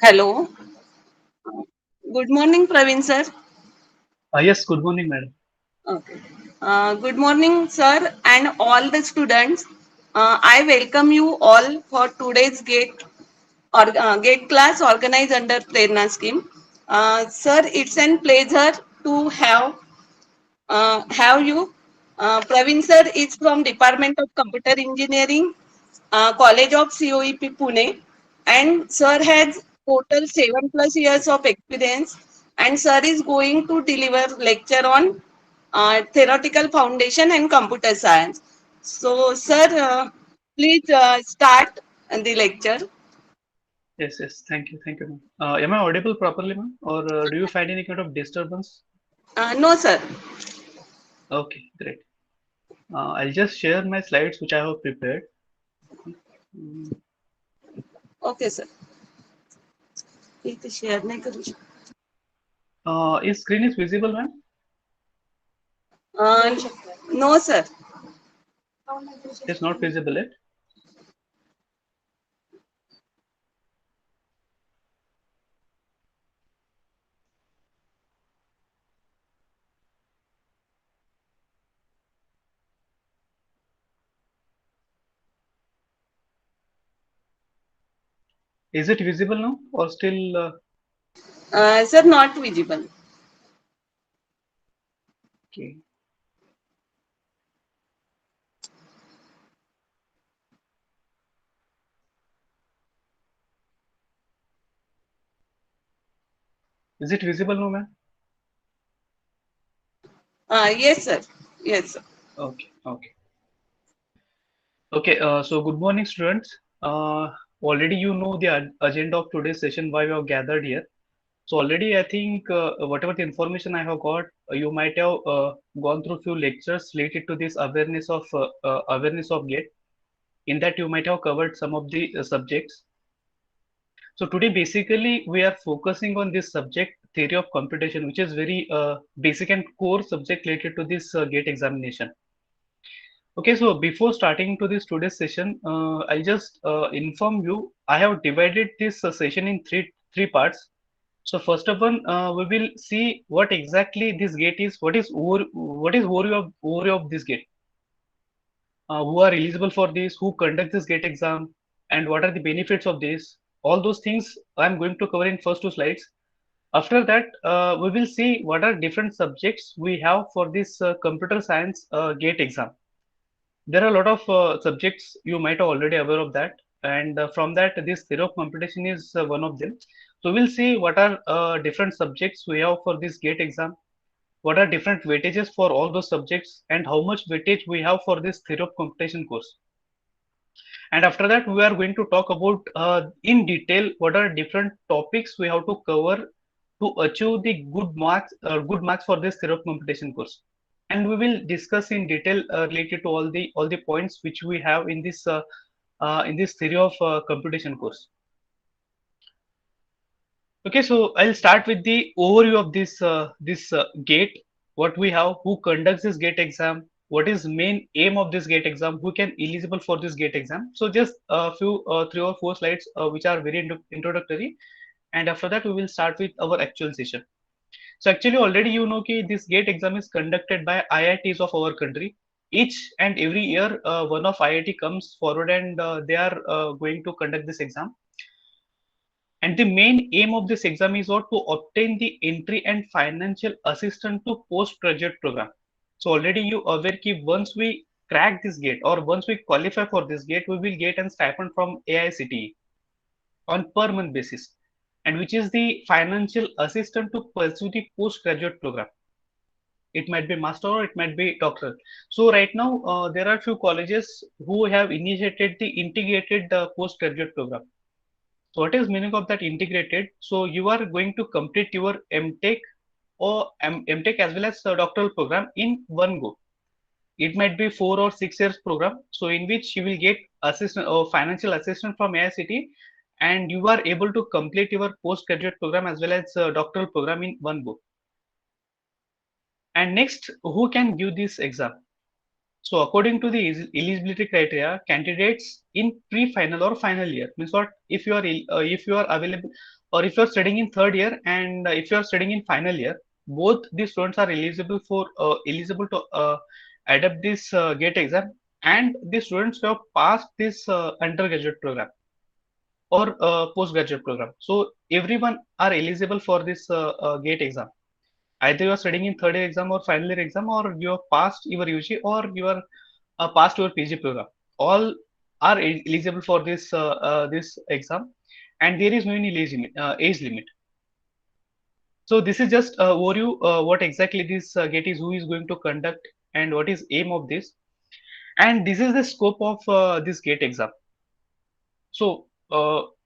Hello. Good morning, Praveen sir. Yes, good morning, madam. Okay. Good morning, sir, and all the students. I welcome you all for today's GATE class organized under Prerna scheme. Sir, it's a pleasure to have you. Praveen sir is from Department of Computer Engineering, College of COEP Pune, and sir has total 7+ years of experience. And sir is going to deliver lecture on theoretical foundation and computer science. So, sir, please start the lecture. Yes. Thank you, ma'am. Am I audible properly, ma'am? Or do you find any kind of disturbance? No, sir. Okay, great. I'll just share my slides which I have prepared. Mm, Okay, sir. इथे share नाही करू शकत. is screen is visible, ma'am? Uh, no, sir. It is not visible yet. Is it visible now or still? Sir, not visible. Okay. Is it visible now, ma'am? Yes, sir. Yes, sir. Okay. Okay. So good morning, students. Already you know the agenda of today's session, why we have gathered here. So already, I think whatever the information I have got, you might have gone through few lectures related to this awareness of GATE. In that, you might have covered some of the subjects. So today, basically, we are focusing on this subject, theory of computation, which is very basic and core subject related to this GATE examination. Okay, so before starting to this today's session, I'll just inform you. I have divided this session in three parts. So first of all, we will see what exactly this gate is. What is overview of this gate? Who are eligible for this? Who conduct this gate exam? And what are the benefits of this? All those things I'm going to cover in first two slides. After that, we will see what are different subjects we have for this computer science gate exam. There are a lot of subjects you might have already aware of that, and from that, this theory of computation is one of them. So we'll see what are different subjects we have for this gate exam, what are different weightages for all those subjects, and how much weightage we have for this theory of computation course. And after that, we are going to talk about in detail what are different topics we have to cover to achieve the good marks for this theory of computation course. And we will discuss in detail related to all the points which we have in this theory of computation course. Okay, so I'll start with the overview of this gate. What we have, who conducts this gate exam, what is main aim of this gate exam, who can eligible for this gate exam. So just a few three or four slides which are very introductory, and after that we will start with our actual session. So actually, already you know कि this GATE exam is conducted by IITs of our country. Each and every year, one of IIT comes forward and they are going to conduct this exam. And the main aim of this exam is what to obtain the entry and financial assistance to postgraduate program. So already you aware कि once we crack this gate or once we qualify for this gate, we will get a stipend from AICTE on per month basis, and which is the financial assistance to pursue the postgraduate program. It might be master or it might be doctoral. So right now there are few colleges who have initiated the integrated postgraduate program. So what is meaning of that integrated? So you are going to complete your MTech or MTech as well as doctoral program in one go. It might be 4 or 6 years program. So in which you will get assistance or financial assistance from AICT, and you are able to complete your postgraduate program as well as doctoral program in one go. And next, who can give this exam? So according to the eligibility criteria, candidates in pre-final or final year means what? If you are available or if you're studying in third year and if you're studying in final year, both the students are eligible to adapt this GATE exam, and the students who have passed this undergraduate program or postgraduate program. So everyone are eligible for this GATE exam. Either you are studying in third year exam or final year exam, or you have passed your UG, or you are passed your PG program. All are eligible for this exam, and there is no any age limit. So this is just overview what exactly this GATE is, who is going to conduct, and what is aim of this, and this is the scope of this GATE exam. So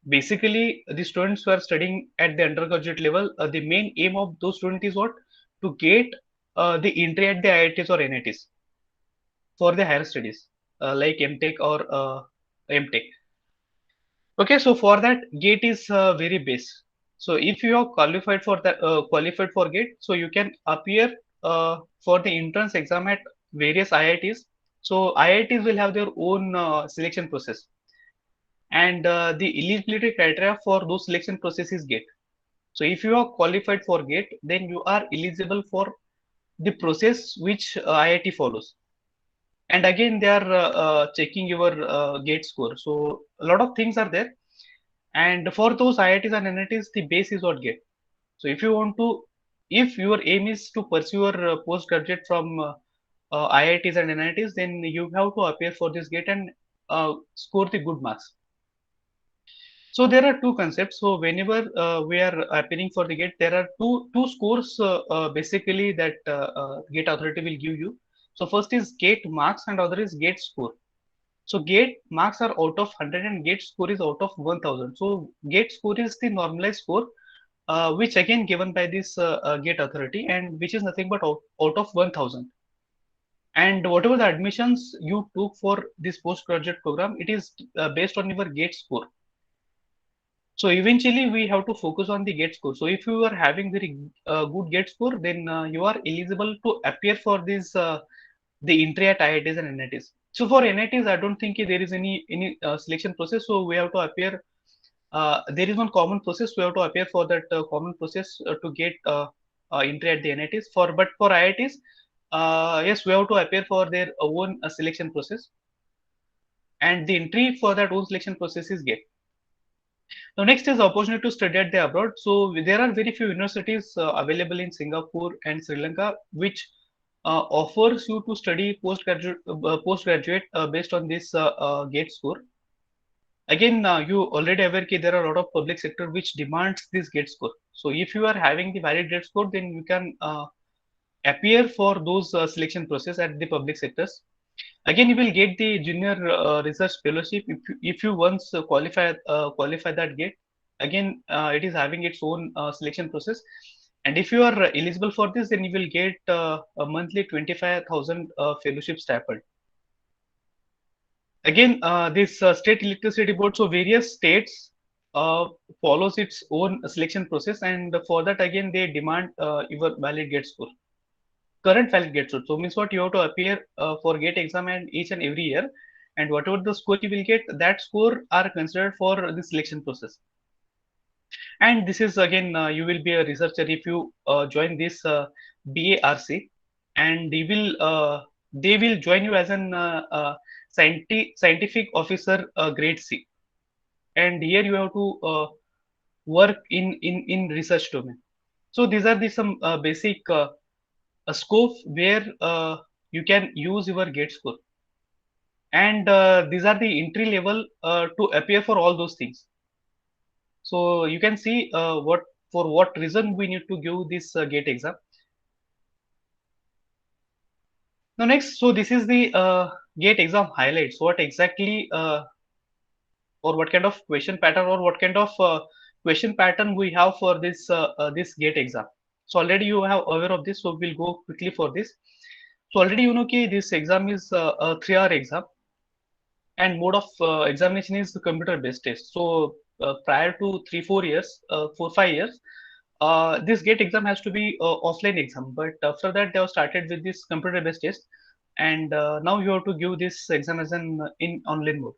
basically, the students who are studying at the undergraduate level, the main aim of those students is what? To get the entry at the IITs or NITs for the higher studies, like MTech or MTech. Okay, so for that, GATE is very base. So if you are qualified for GATE, so you can appear for the entrance exam at various IITs. So IITs will have their own selection process, and the eligibility criteria for those selection process is GATE. So if you are qualified for GATE, then you are eligible for the process which IIT follows. And again, they are checking your GATE score. So a lot of things are there. And for those IITs and NITs, the base is what GATE. So if your aim is to pursue your postgraduate from IITs and NITs, then you have to appear for this GATE and score the good marks. So there are two concepts. So whenever we are appearing for the GATE, there are two scores basically that GATE authority will give you. So first is GATE marks and other is GATE score. So GATE marks are out of 100 and GATE score is out of 1000. So GATE score is the normalized score, which again given by this GATE authority, and which is nothing but out of 1000. And whatever the admissions you took for this postgraduate program, it is based on your GATE score. So eventually we have to focus on the GATE score. So if you are having very good GATE score, then you are eligible to appear for this the entry at IITs and NITs. So for NITs, I don't think there is any selection process. So we have to appear. There is one common process. We have to appear for that common process to get entry at the NITs. But for IITs, yes, we have to appear for their own selection process, and the entry for that own selection process is GATE. Now, next is opportunity to study at the abroad. So there are very few universities available in Singapore and Sri Lanka, which offers you to study postgraduate based on this GATE score. Again, you already aware that there are a lot of public sector which demands this GATE score. So if you are having the valid GATE score, then you can appear for those selection process at the public sectors. Again, you will get the junior research fellowship if you once qualify that GATE. Again, it is having its own selection process, and if you are eligible for this, then you will get a monthly 25,000 fellowship stipend. Again, this state electricity board, so various states follows its own selection process, and for that again they demand your valid GATE score. Current valid GATE score. So means what, you have to appear for GATE exam and each and every year, and whatever the score you will get, that score are considered for the selection process. And this is again, you will be a researcher if you join this BARC, and they will join you as an scientific officer grade C, and here you have to work in research domain. So these are the some basic scope where you can use your GATE score, and these are the entry level to appear for all those things. So you can see what reason we need to give this GATE exam. Now next, so this is the GATE exam highlights. What exactly or what kind of question pattern or what kind of question pattern we have for this GATE exam. So already you have aware of this, so we'll go quickly for this. So already you know that this exam is a 3-hour exam, and mode of examination is the computer-based test. So prior to 3-4 years, 4-5 years, this GATE exam has to be offline exam. But after that, they have started with this computer-based test, and now you have to give this exam as an in online mode.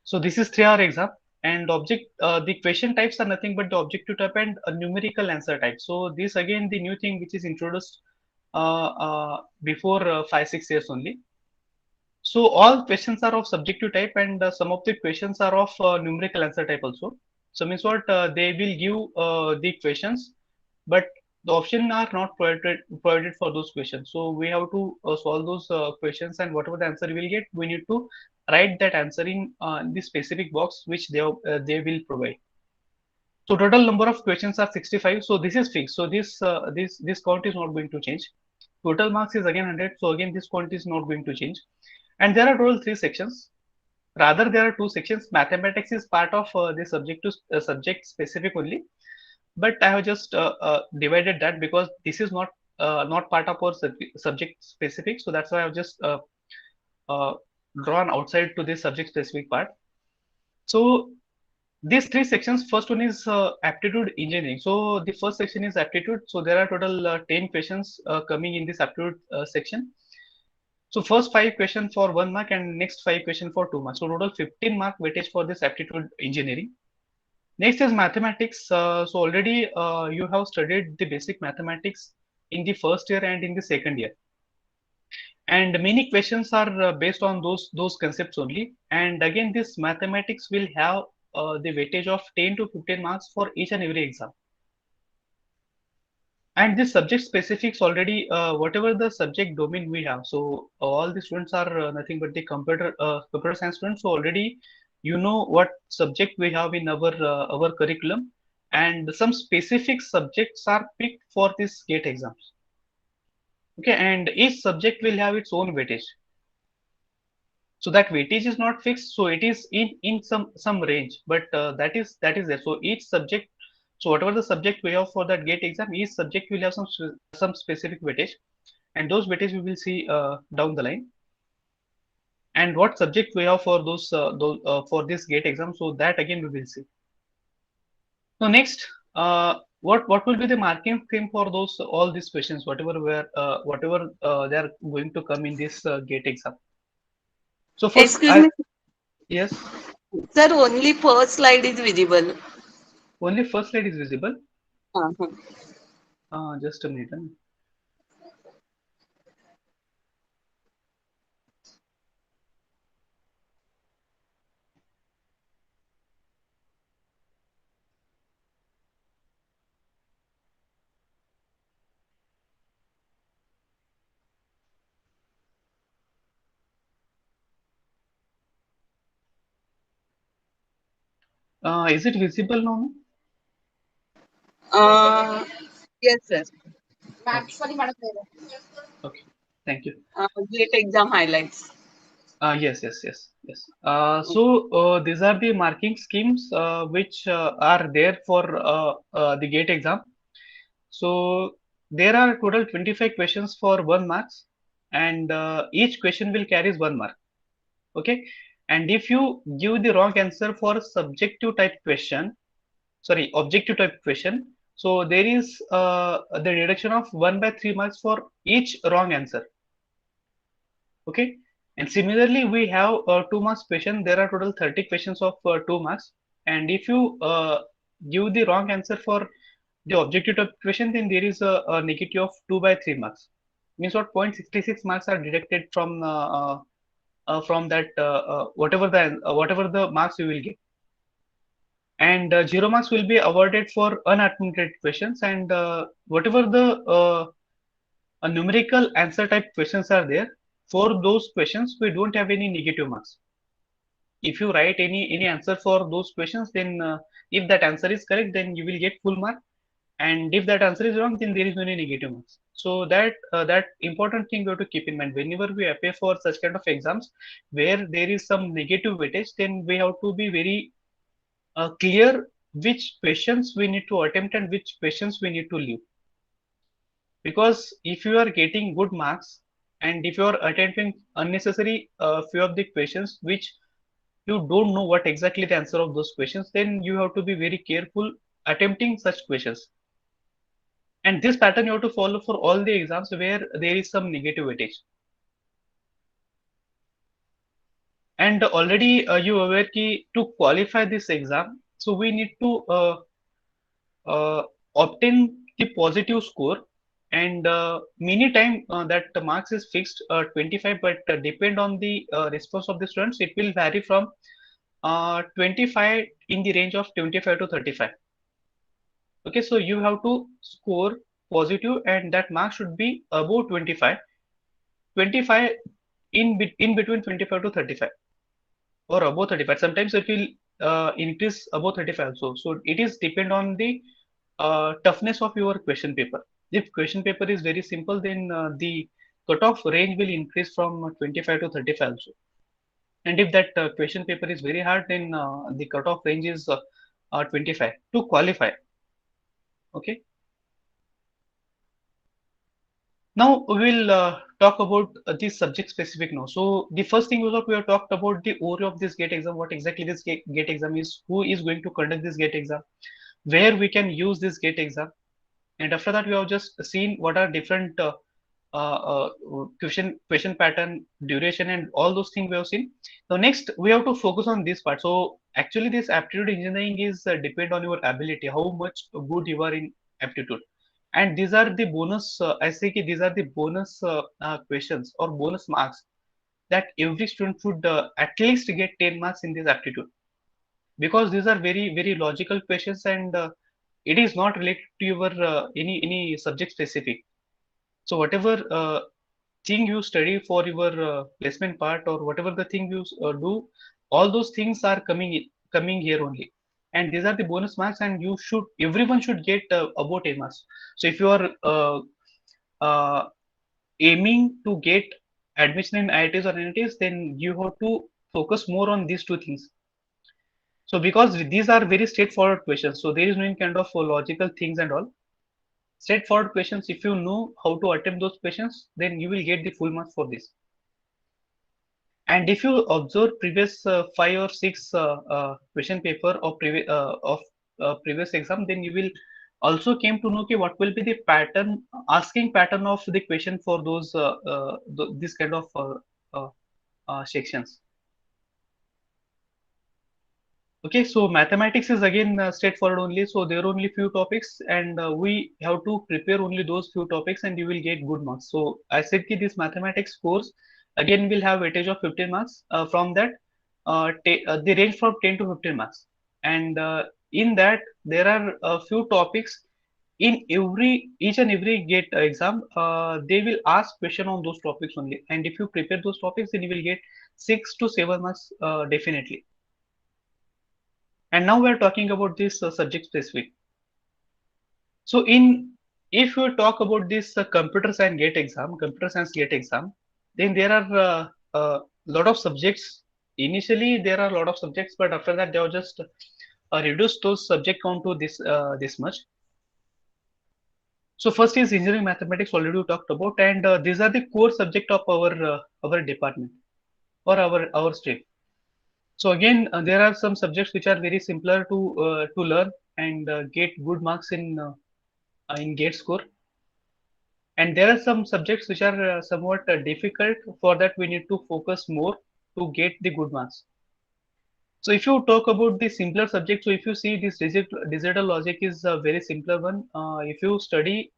So this is 3-hour exam, And the question types are nothing but the objective type and a numerical answer type. So this again the new thing which is introduced before 5-6 years only. So all questions are of subjective type, and some of the questions are of numerical answer type also. So means what, they will give the questions, but the option are not provided for those questions. So we have to solve those questions, and whatever the answer we will get, we need to write that answer in the specific box which they will provide. So total number of questions are 65. So this is fixed. So this count is not going to change. Total marks is again 100. So again this count is not going to change. And there are total 3 sections. Rather, there are 2 sections. Mathematics is part of the subject specific only. But I have just divided that because this is not part of our subject specific. So that's why I have just uh, drawn outside to this subject specific part. So these 3 sections, first one is aptitude engineering. So the first section is aptitude. So there are total 10 questions coming in this aptitude section. So first 5 questions for 1 mark and next 5 questions for 2 marks. So total 15 mark weightage for this aptitude engineering. Next is mathematics. So already you have studied the basic mathematics in the first year and in the second year. And many questions are based on those concepts only. And again, this mathematics will have the weightage of 10 to 15 marks for each and every exam. And this subject specifics already, whatever the subject domain we have. So all the students are nothing but the computer science students. So already you know what subject we have in our curriculum, and some specific subjects are picked for this GATE exams. Okay, and each subject will have its own weightage. So that weightage is not fixed, so it is in some range, but that is there. So each subject, so whatever the subject we have for that GATE exam, each subject will have some specific weightage, and those weightage we will see down the line. And what subject we have for those for this GATE exam, so that again we will see. So next, what will be the marking scheme for those all these questions, whatever they are going to come in this GATE exam. So first, Excuse me, yes, sir, only first slide is visible. only first slide is visible. Uh-huh. Just a minute. Is it visible now? Uh, yes, sir. Okay. Okay. Thank you. GATE exam highlights. Yes. These are the marking schemes which are there for the GATE exam. So there are total 25 questions for 1 marks, and each question will carries 1 mark. Okay. And if you give the wrong answer for subjective type question, sorry, objective type question, so there is the deduction of 1/3 marks for each wrong answer. Okay. And similarly, we have 2 marks question. There are total 30 questions of 2 marks. And if you give the wrong answer for the objective type question, then there is a negative of 2/3 marks. Means what, 0.66 marks are deducted from that whatever the marks you will get. And 0 marks will be awarded for unattempted questions, and whatever the numerical answer type questions are there, for those questions we don't have any negative marks. If you write any answer for those questions, then if that answer is correct, then you will get full mark, and if that answer is wrong, then there is no negative marks. So that important thing we have to keep in mind whenever we apply for such kind of exams where there is some negative weightage, then we have to be very clear which questions we need to attempt and which questions we need to leave. Because if you are getting good marks and if you are attempting unnecessary few of the questions which you don't know what exactly the answer of those questions, then you have to be very careful attempting such questions. And this pattern you have to follow for all the exams where there is some negative weightage. And already you aware ki to qualify this exam, so we need to uh, obtain the positive score, and many time that the marks is fixed 25, but depend on the response of the students, it will vary from 25 in the range of 25 to 35. Okay, so you have to score positive and that mark should be above 25, 25 in between 25 to 35 or above 35. Sometimes it will increase above 35 also. So it is depend on the toughness of your question paper. If question paper is very simple, then the cutoff range will increase from 25 to 35 also. And if that question paper is very hard, then the cutoff range is 25 to qualify. Okay. Now we will talk about this subject specific now. So the first thing was that we have talked about the overview of this GATE exam, what exactly this GATE exam is, who is going to conduct this GATE exam, where we can use this GATE exam, and after that we have just seen what are different question pattern, duration, and all those things we have seen. Now next we have to focus on this part. So actually this aptitude engineering is depend on your ability, how much good you are in aptitude, and these are the bonus. I say ki these are the bonus questions or bonus marks that every student should at least get 10 marks in this aptitude, because these are very logical questions, and it is not related to your any subject specific. So whatever thing you study for your placement part, or whatever the thing you do, all those things are coming here only, and these are the bonus marks, and you should everyone should get about 10 marks. So if you are uh, aiming to get admission in IITs or NITs, then you have to focus more on these two things. So because these are very straightforward questions, so there is no kind of logical things and all. Straightforward questions, if you know how to attempt those questions, then you will get the full marks for this. And if you observe previous 5 or 6 question paper of previous exam, then you will also came to know okay, what will be the pattern, asking pattern of the question for those this kind of uh, sections. Okay, so mathematics is again straightforward only. So there are only few topics, and we have to prepare only those few topics, and you will get good marks. So I said that this mathematics course again will have weightage of 15 marks. From that, they range from 10 to 15 marks, and in that there are a few topics. In each and every GATE exam, they will ask question on those topics only, and if you prepare those topics, then you will get 6 to 7 marks definitely. And now we're talking about this subject specific. So if you talk about this computer science GATE exam, then there are a lot of subjects. Initially, there are a lot of subjects, but after that, they have just reduced those subject count to this much. So first is engineering mathematics, already we talked about, and these are the core subject of our department or our stream. So again, there are some subjects which are very simpler to learn and get good marks in GATE score, and there are some subjects which are somewhat difficult. For that, we need to focus more to get the good marks. So if you talk about the simpler subject, so if you see this digital logic is a very simpler one. If you study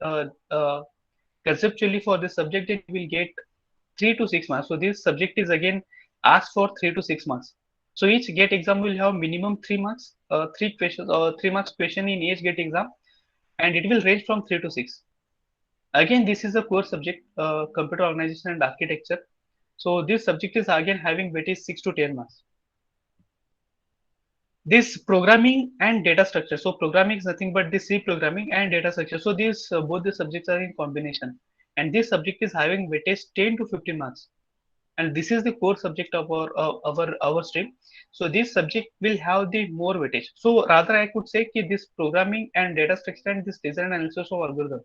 conceptually for this subject, then you will get 3 to 6 marks. So this subject is again asked for 3 to 6 marks. So each GATE exam will have minimum 3 marks, 3 questions or 3 marks question in each GATE exam, and it will range from 3 to 6. Again, this is a core subject, computer organization and architecture. So this subject is again having weightage 6 to 10 marks. This programming and data structure. So programming is nothing but the C programming and data structure. So these both the subjects are in combination, and this subject is having weightage 10 to 15 marks. And this is the core subject of our stream. So this subject will have the more weightage. So rather I could say that this programming and data structure and this design analysis of algorithm.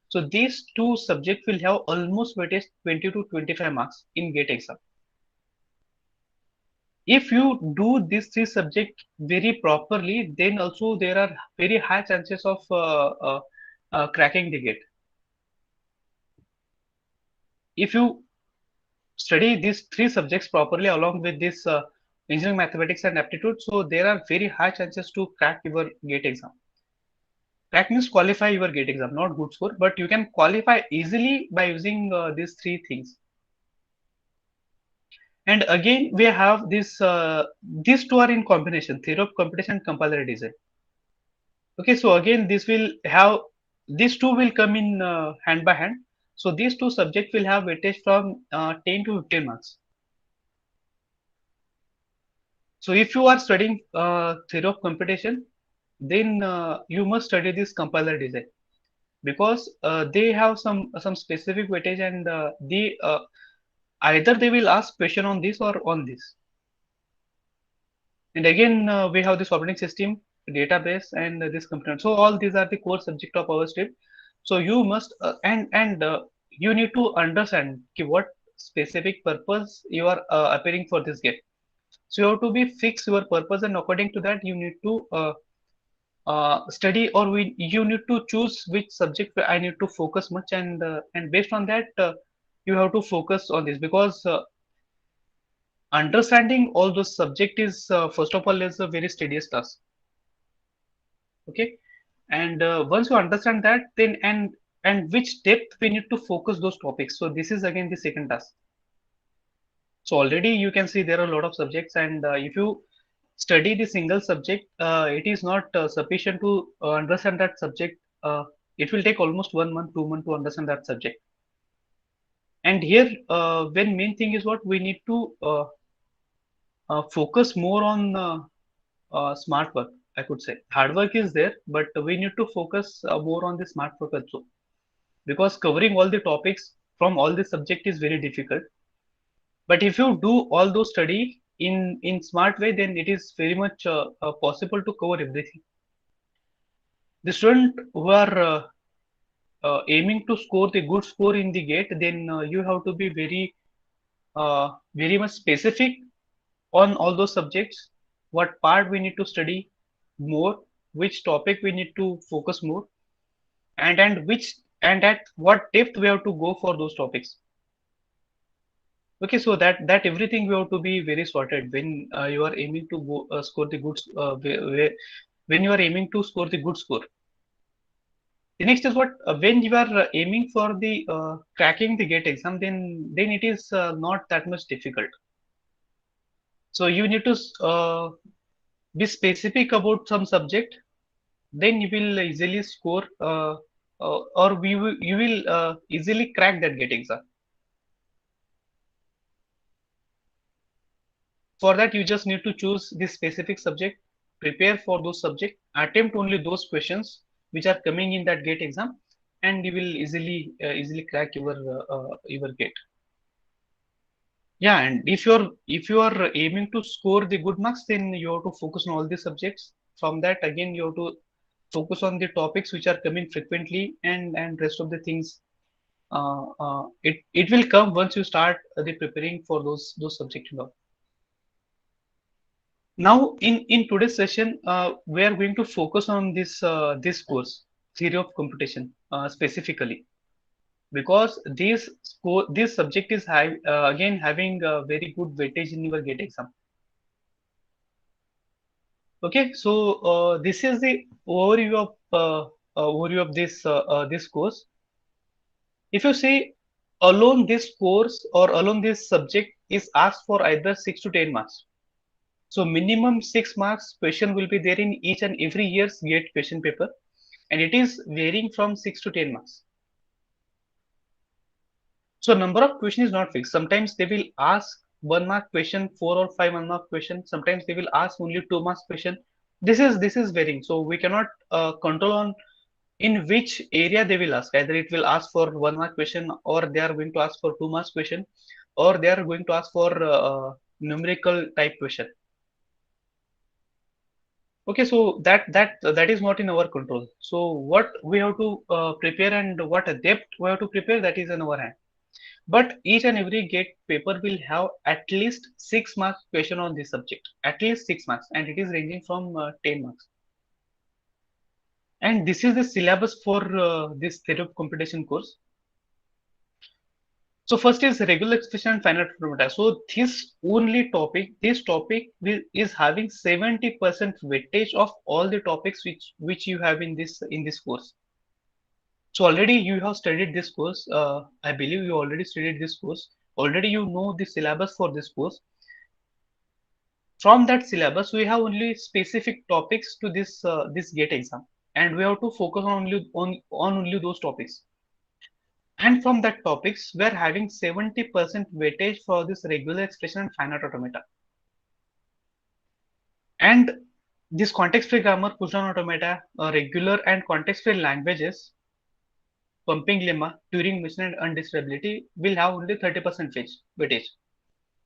So these two subjects will have almost weightage 20 to 25 marks in GATE exam. If you do these 3 subjects very properly, then also there are very high chances of cracking the GATE. If you study these three subjects properly along with this engineering mathematics and aptitude, so there are very high chances to crack your GATE exam. Crack means qualify your GATE exam, not good score, but you can qualify easily by using these three things. And again, we have this, these two are in combination, theory of computation and compiler design. Okay, so again, this will have, these two will come in hand by hand. So these two subjects will have weightage from 10 to 15 marks. So if you are studying theory of computation, then you must study this compiler design because they have some specific weightage, and they either they will ask question on this or on this. And again, we have this operating system, database, and this component. So all these are the core subject of our stream. So you must and you need to understand what specific purpose you are appearing for this gate. So you have to be fix your purpose, and according to that, you need to study, or you need to choose which subject I need to focus much, and based on that, you have to focus on this because understanding all those subject is first of all is a very tedious task. Okay, and once you understand that, then and which depth we need to focus those topics. So this is again the second task. So already you can see there are a lot of subjects, and if you study the single subject, it is not sufficient to understand that subject. It will take almost 1 month, 2 months to understand that subject. And here, when main thing is what we need to focus more on smart work. I could say hard work is there, but we need to focus more on the smart work also, because covering all the topics from all the subject is very difficult. But if you do all those study in smart way, then it is very much possible to cover everything. The student who are aiming to score the good score in the gate, then you have to be very much specific on all those subjects, what part we need to study more, which topic we need to focus more, and which and at what depth we have to go for those topics. Okay, so that everything we have to be very sorted when you are aiming to go score the good when you are aiming to score the good score. The next is what when you are aiming for the cracking the GATE exam, then it is not that much difficult. So you need to be specific about some subject, then you will easily score or you will easily crack that GATE exam. For that, you just need to choose this specific subject, prepare for those subject, attempt only those questions which are coming in that GATE exam, and you will easily crack your GATE. Yeah, and if you are aiming to score the good marks, then you have to focus on all the subjects. From that, again, you have to focus on the topics which are coming frequently, and rest of the things. It will come once you start the preparing for those subjects. Now, in today's session, we are going to focus on this course, theory of computation, specifically, because this subject is again having a very good weightage in your GATE exam. Okay, so this is the overview of this course. If you see, alone this course or alone this subject is asked for either 6 to 10 marks. So minimum 6 marks question will be there in each and every year's GATE question paper, and it is varying from 6 to 10 marks. So number of question is not fixed. Sometimes they will ask 1 mark question, 4 or 5 1 mark question. Sometimes they will ask only 2 marks question. This is varying. So we cannot control on in which area they will ask. Either it will ask for 1 mark question, or they are going to ask for 2 marks question, or they are going to ask for numerical type question. Okay, so that is not in our control. So what we have to prepare and what depth we have to prepare, that is in our hand. But each and every GATE paper will have at least 6 marks question on this subject, at least 6 marks, and it is ranging from 10 marks. And this is the syllabus for this theory of computation course. So first is regular expression and finite automata. So this topic is having 70% weightage of all the topics which you have in this course. So already you have studied this course. I believe you already studied this course. Already you know the syllabus for this course. From that syllabus, we have only specific topics to this GATE exam, and we have to focus on only those topics. And from that topics, we are having 70% weightage for this regular expression and finite automata. And this context-free grammar, push-down automata, regular and context-free languages, pumping lemma, Turing machine, and undescribability will have only 30% weightage.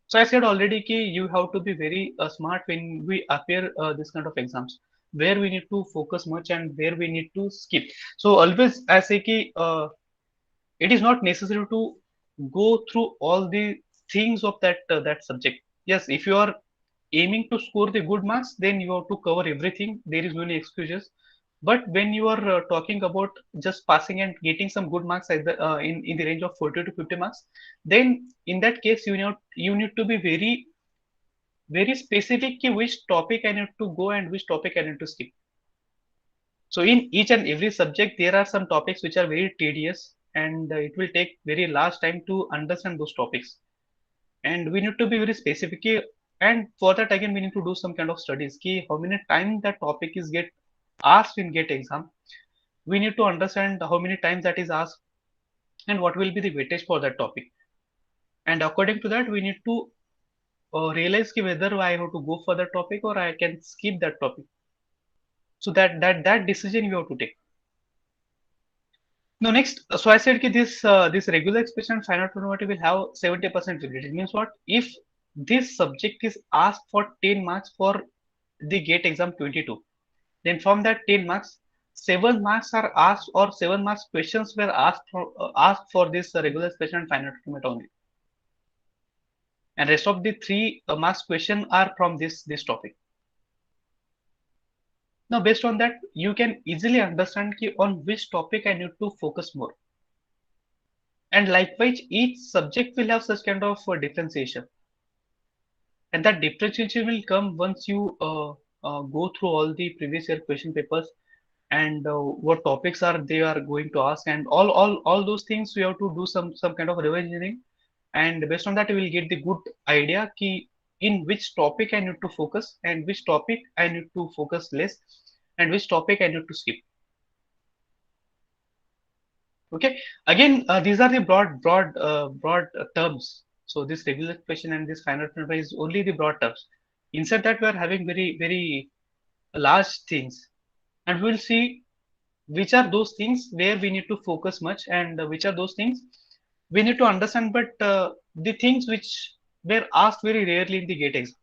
So I said already ki you have to be very smart when we appear this kind of exams, where we need to focus much and where we need to skip. So always I say ki it is not necessary to go through all the things of that subject. Yes, if you are aiming to score the good marks, then you have to cover everything. There is no any excuses. But when you are talking about just passing and getting some good marks in the range of 40 to 50 marks, then in that case you need to be very specific ki which topic I need to go and which topic I need to skip. So in each and every subject, there are some topics which are very tedious and it will take very large time to understand those topics. And we need to be very specific. And for that, again, we need to do some kind of studies. Ki how many times that topic is get asked in GATE exam. We need to understand how many times that is asked and what will be the weightage for that topic. And according to that, we need to realize ki whether I have to go for that topic or I can skip that topic. So that decision you have to take. No, next. So I said that this regular expression and finite probability will have 70% weightage. It means what? If this subject is asked for 10 marks for the GATE exam 22, then from that 10 marks, 7 marks are asked or 7 marks questions were asked for this regular expression and finite probability only. And rest of the 3 marks question are from this topic. Now, based on that, you can easily understand on which topic I need to focus more. And likewise, each subject will have such kind of differentiation. And that differentiation will come once you go through all the previous year question papers and what topics are they are going to ask and all those things we have to do some kind of revisioning. And based on that, you will get the good idea key in which topic I need to focus and which topic I need to focus less and which topic I need to skip. Okay, again, these are the broad terms. So this regular expression and this finite number is only the broad terms. Inside that, we are having very large things, and we will see which are those things where we need to focus much, and which are those things we need to understand. But the things which were asked very rarely in the GATE exam.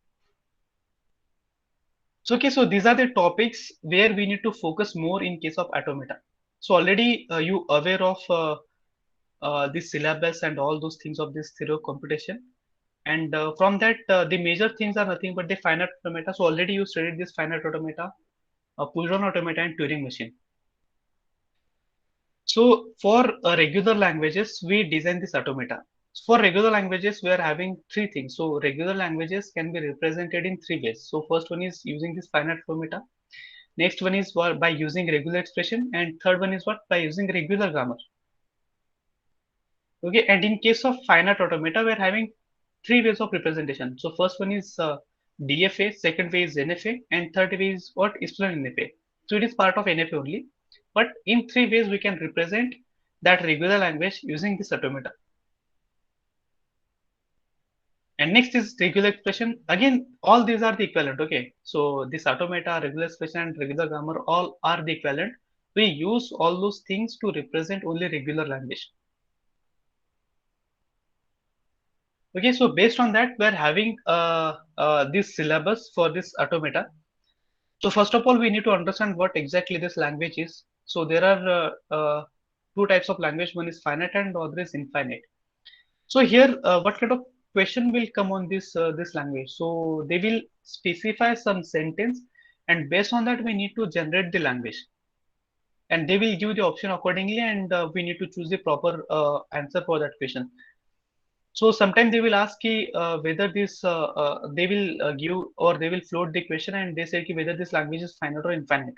So okay, so these are the topics where we need to focus more in case of automata. So already you aware of the syllabus and all those things of this theory of computation. And from that, the major things are nothing but the finite automata. So already you studied this finite automata, push-down automata, and Turing machine. So for regular languages, we design this automata. For regular languages, we are having 3 things. So regular languages can be represented in 3 ways. So first one is using this finite automata. Next one is by using regular expression, and third one is what? By using regular grammar. Okay, and in case of finite automata, we are having 3 ways of representation. So first one is DFA, second way is NFA, and third way is what? Epsilon NFA. So it is part of NFA only. But in 3 ways we can represent that regular language using this automata. And next is regular expression. Again, all these are the equivalent. Okay, so this automata, regular expression, and regular grammar all are the equivalent. We use all those things to represent only regular language. Okay, so based on that, we're having this syllabus for this automata. So first of all, we need to understand what exactly this language is. So there are 2 types of language. One is finite and the other is infinite. So here, what kind of question will come on this language? So they will specify some sentence, and based on that, we need to generate the language. And they will give the option accordingly, and we need to choose the proper answer for that question. So sometimes they will ask ki, whether this they will give or they will float the question and they say ki whether this language is finite or infinite.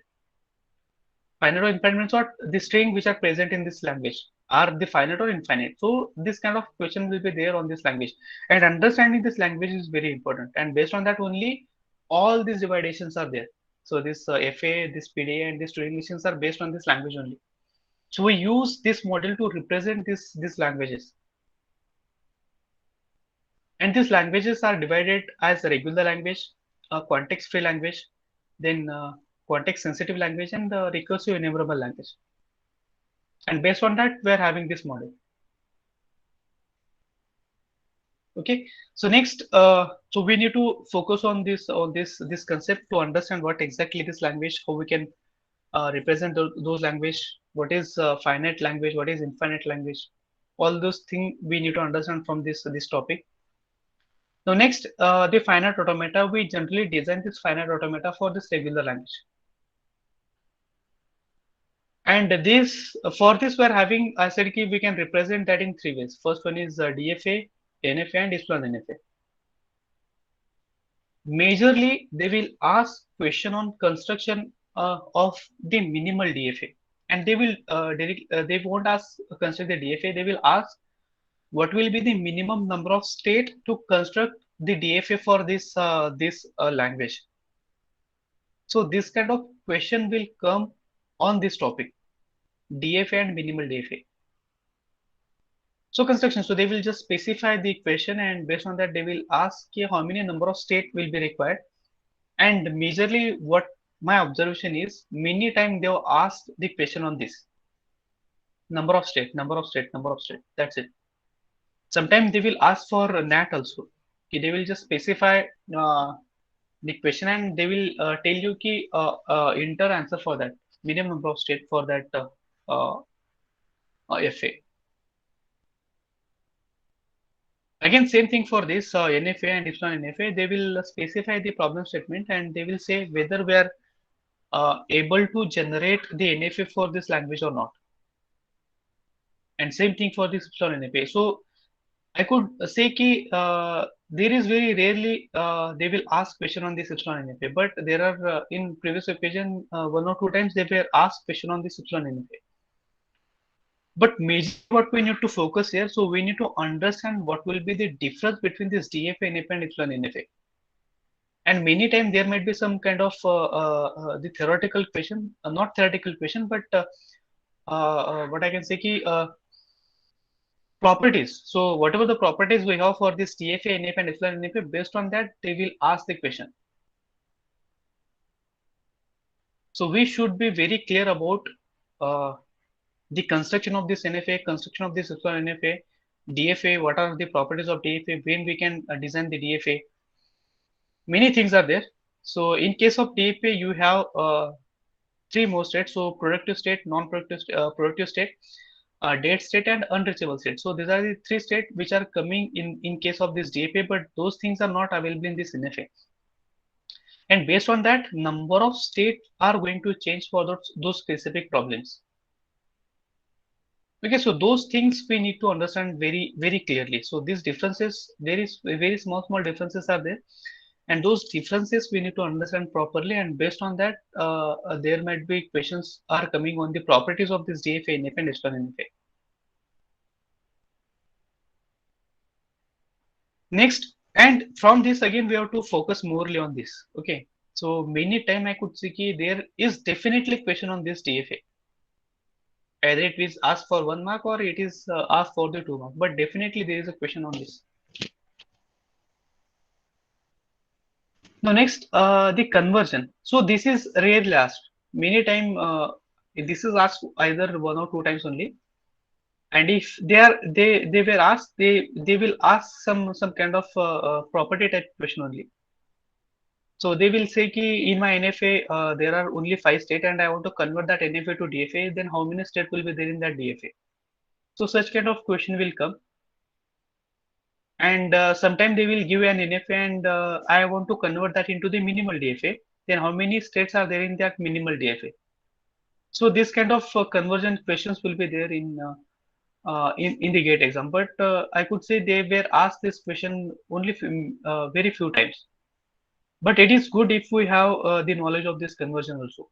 Finite or infinite means what? The string which are present in this language are the finite or infinite. So this kind of question will be there on this language, and understanding this language is very important. And based on that only, all these dividations are there. So this FA, this PDA, and these Turing machines are based on this language only. So we use this model to represent these languages. And these languages are divided as a regular language, a context-free language, then context-sensitive language, and the recursive enumerable language. And based on that, we're having this model. Okay. So next, so we need to focus on this concept to understand what exactly this language, how we can represent those language, what is finite language, what is infinite language. All those things we need to understand from this topic. Now next, the finite automata, we generally design this finite automata for this regular language. And this, for this, we're having, I said we can represent that in three ways. First one is DFA, NFA, and epsilon NFA. Majorly, they will ask question on construction of the minimal DFA, and they will they won't ask construct the DFA. They will ask what will be the minimum number of state to construct the DFA for this language. So this kind of question will come on this topic, DFA and minimal DFA. So construction, so they will just specify the equation, and based on that, they will ask how many number of state will be required. And majorly, what my observation is, many times they will ask the question on this number of state, number of state, number of state. That's it. Sometimes they will ask for NAT also. Okay, they will just specify the question and they will tell you ki enter answer for that minimum number of state for that uh, FA. Again, same thing for this NFA and epsilon NFA. They will specify the problem statement and they will say whether we are able to generate the NFA for this language or not. And same thing for this epsilon NFA. So I could say ki there is very rarely they will ask question on this epsilon NFA, but there are in previous occasion one or two times they were asked question on this epsilon NFA. But major what we need to focus here, so we need to understand what will be the difference between this DFA, NFA, and epsilon NFA. And many times there might be some kind of the theoretical question, not theoretical question, but what I can say ki properties. So whatever the properties we have for this DFA, NFA, and epsilon NFA, based on that they will ask the question. So we should be very clear about the construction of this NFA, construction of this epsilon NFA, DFA, what are the properties of DFA, when we can design the DFA. Many things are there. So in case of DFA, you have three more states. So productive state, non-productive productive state, dead state, and unreachable state. So these are the three states which are coming in case of this DFA, but those things are not available in this NFA. And based on that, number of states are going to change for those specific problems. Okay, so those things we need to understand very, very clearly. So these differences, very small differences are there. And those differences we need to understand properly. And based on that, there might be questions are coming on the properties of this DFA, NFA, and epsilon NFA. Next, and from this again, we have to focus morely on this. Okay, so many time I could see ki there is definitely question on this DFA. Either it is asked for 1 mark or it is asked for the 2 mark, but definitely there is a question on this. Now next, the conversion. So this is rarely asked. Many time this is asked either 1 or 2 times only. And if they were asked, they will ask some kind of property type question only. So they will say ki in my NFA there are only 5 states and I want to convert that NFA to DFA. Then how many states will be there in that DFA? So such kind of question will come. And sometimes they will give an NFA and I want to convert that into the minimal DFA. Then how many states are there in that minimal DFA? So this kind of conversion questions will be there in in the GATE exam, but I could say they were asked this question only very few times. But it is good if we have the knowledge of this conversion also.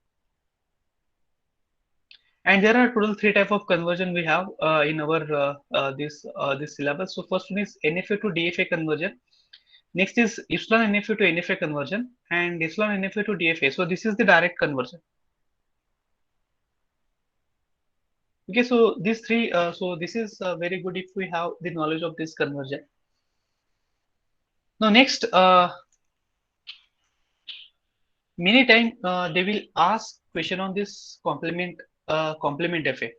And there are total three type of conversion we have in our this syllabus. So first one is NFA to DFA conversion. Next is epsilon NFA to NFA conversion and epsilon NFA to DFA. So this is the direct conversion. Okay, so these three. So this is very good if we have the knowledge of this conversion. Now next, many time they will ask question on this complement FA.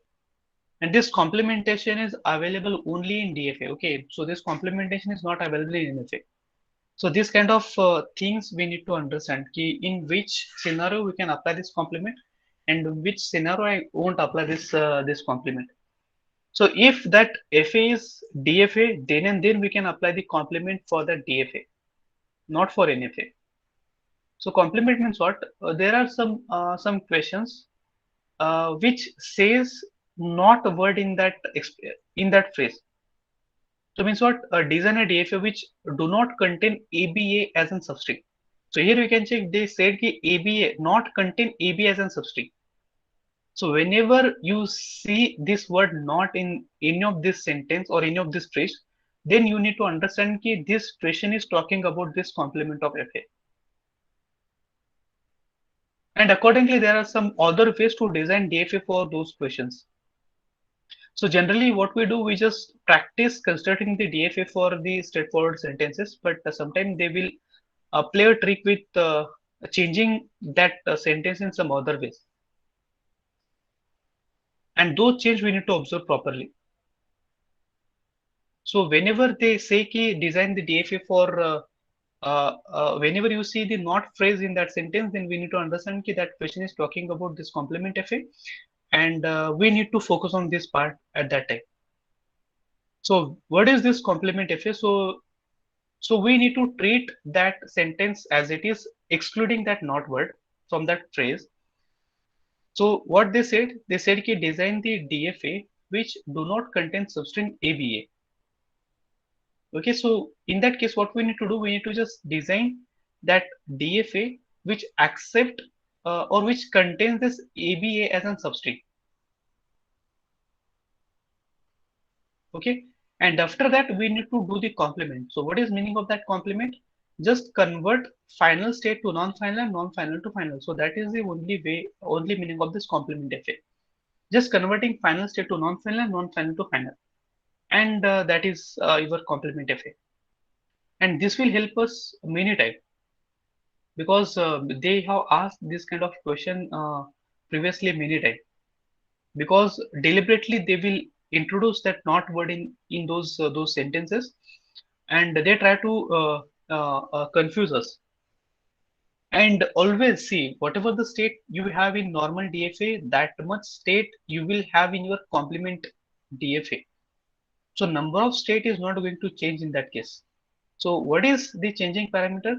And this complementation is available only in DFA. Okay, so this complementation is not available in NFA. So this kind of things we need to understand. In which scenario we can apply this complement, and in which scenario I won't apply this complement. So if that FA is DFA, then and then we can apply the complement for the DFA, not for NFA. So complement means what? There are some questions which says not a word in that phrase. So means what? Design a DFA which do not contain ABA as a substring. So here we can check. They said कि ABA not contain ABA as a substring. So whenever you see this word not in any of this sentence or any of this phrase, then you need to understand that this question is talking about this complement of FA. And accordingly, there are some other ways to design DFA for those questions. So generally what we do, we just practice constructing the DFA for the straightforward sentences, but sometimes they will play a trick with changing that sentence in some other ways. And those change we need to observe properly. So whenever they say ki design the DFA for whenever you see the not phrase in that sentence, then we need to understand that question is talking about this complement FA, and we need to focus on this part at that time. So what is this complement FA? So we need to treat that sentence as it is, excluding that not word from that phrase. So what they said ki design the DFA which do not contain substring ABA. Okay, so in that case, what we need to do, we need to just design that DFA which accept or which contains this ABA as a substring. Okay, and after that we need to do the complement. So what is meaning of that complement? Just convert final state to non-final and non-final to final. So that is the only meaning of this complement FA. Just converting final state to non-final and non-final to final, and that is your complement FA. And this will help us many times, because they have asked this kind of question previously many times, because deliberately they will introduce that not word in those sentences, and they try to confuse us. And always see, whatever the state you have in normal DFA, that much state you will have in your complement DFA. So number of state is not going to change in that case. So what is the changing parameter?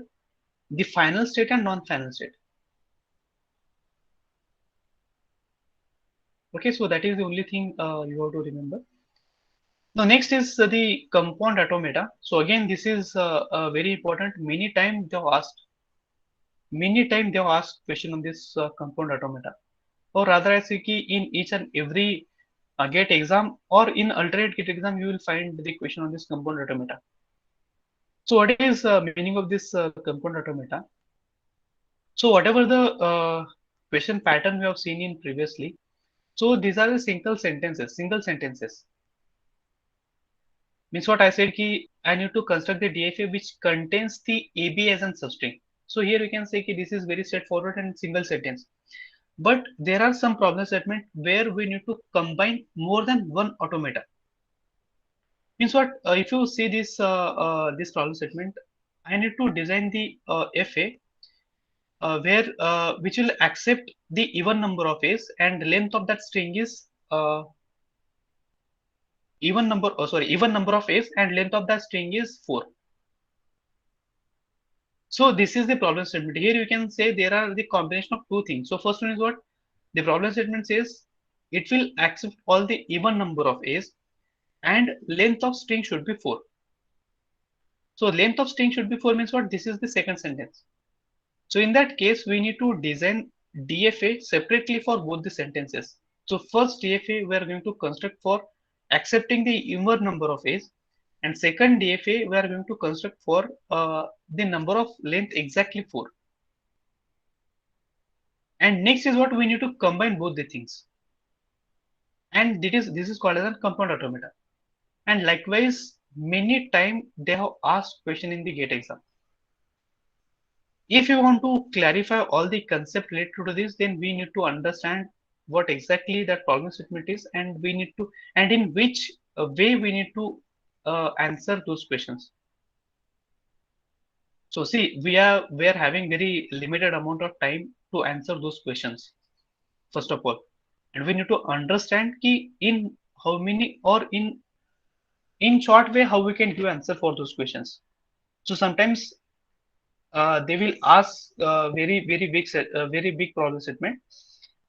The final state and non-final state. Okay, so that is the only thing you have to remember. Now next is the compound automata. So again, this is very important. Many times they have asked question on this compound automata, or rather I say in each and every GATE exam or in alternate GATE exam, you will find the question on this compound automata. So what is meaning of this compound automata? So whatever the question pattern we have seen in previously, so these are the single sentences. Means what I said ki I need to construct the DFA which contains the AB as a substring. So here we can say ki this is very straightforward and single sentence. But there are some problem statement where we need to combine more than one automata. Means what? If you see this this problem statement, I need to design the FA where which will accept the even number of A's, and length of that string is even number of A's, and length of that string is 4. So this is the problem statement. Here you can say there are the combination of two things. So first one is what? The problem statement says it will accept all the even number of A's, and length of string should be 4. So length of string should be 4 means what? This is the second sentence. So in that case, we need to design DFA separately for both the sentences. So first DFA we are going to construct for accepting the even number of a's, and second DFA we are going to construct for the number of length exactly 4. And next is what we need to combine both the things. And this is called as a compound automata. And likewise, many time they have asked question in the GATE exam. If you want to clarify all the concept related to this, then we need to understand what exactly that problem statement is, and we need to, and in which way we need to answer those questions. So see, we are having very limited amount of time to answer those questions, first of all, and we need to understand ki in how many, or in short way, how we can give answer for those questions. So sometimes they will ask very big problem statement,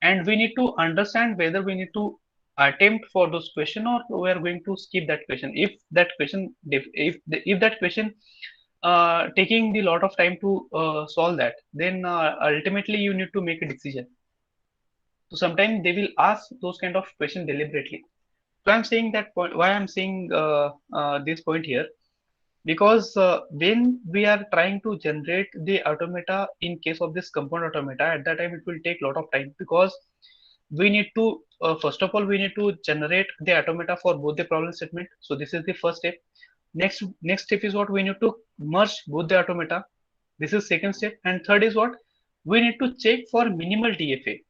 and we need to understand whether we need to attempt for those question, or we are going to skip that question. If that question taking the lot of time to solve that, then ultimately you need to make a decision. So sometimes they will ask those kind of question deliberately. So I'm saying that point. Why I'm saying this point here? Because when we are trying to generate the automata in case of this compound automata, at that time it will take a lot of time, because we need to first of all we need to generate the automata for both the problem statement. So this is the first step. Next step is what? We need to merge both the automata. This is second step. And third is what? We need to check for minimal DFA.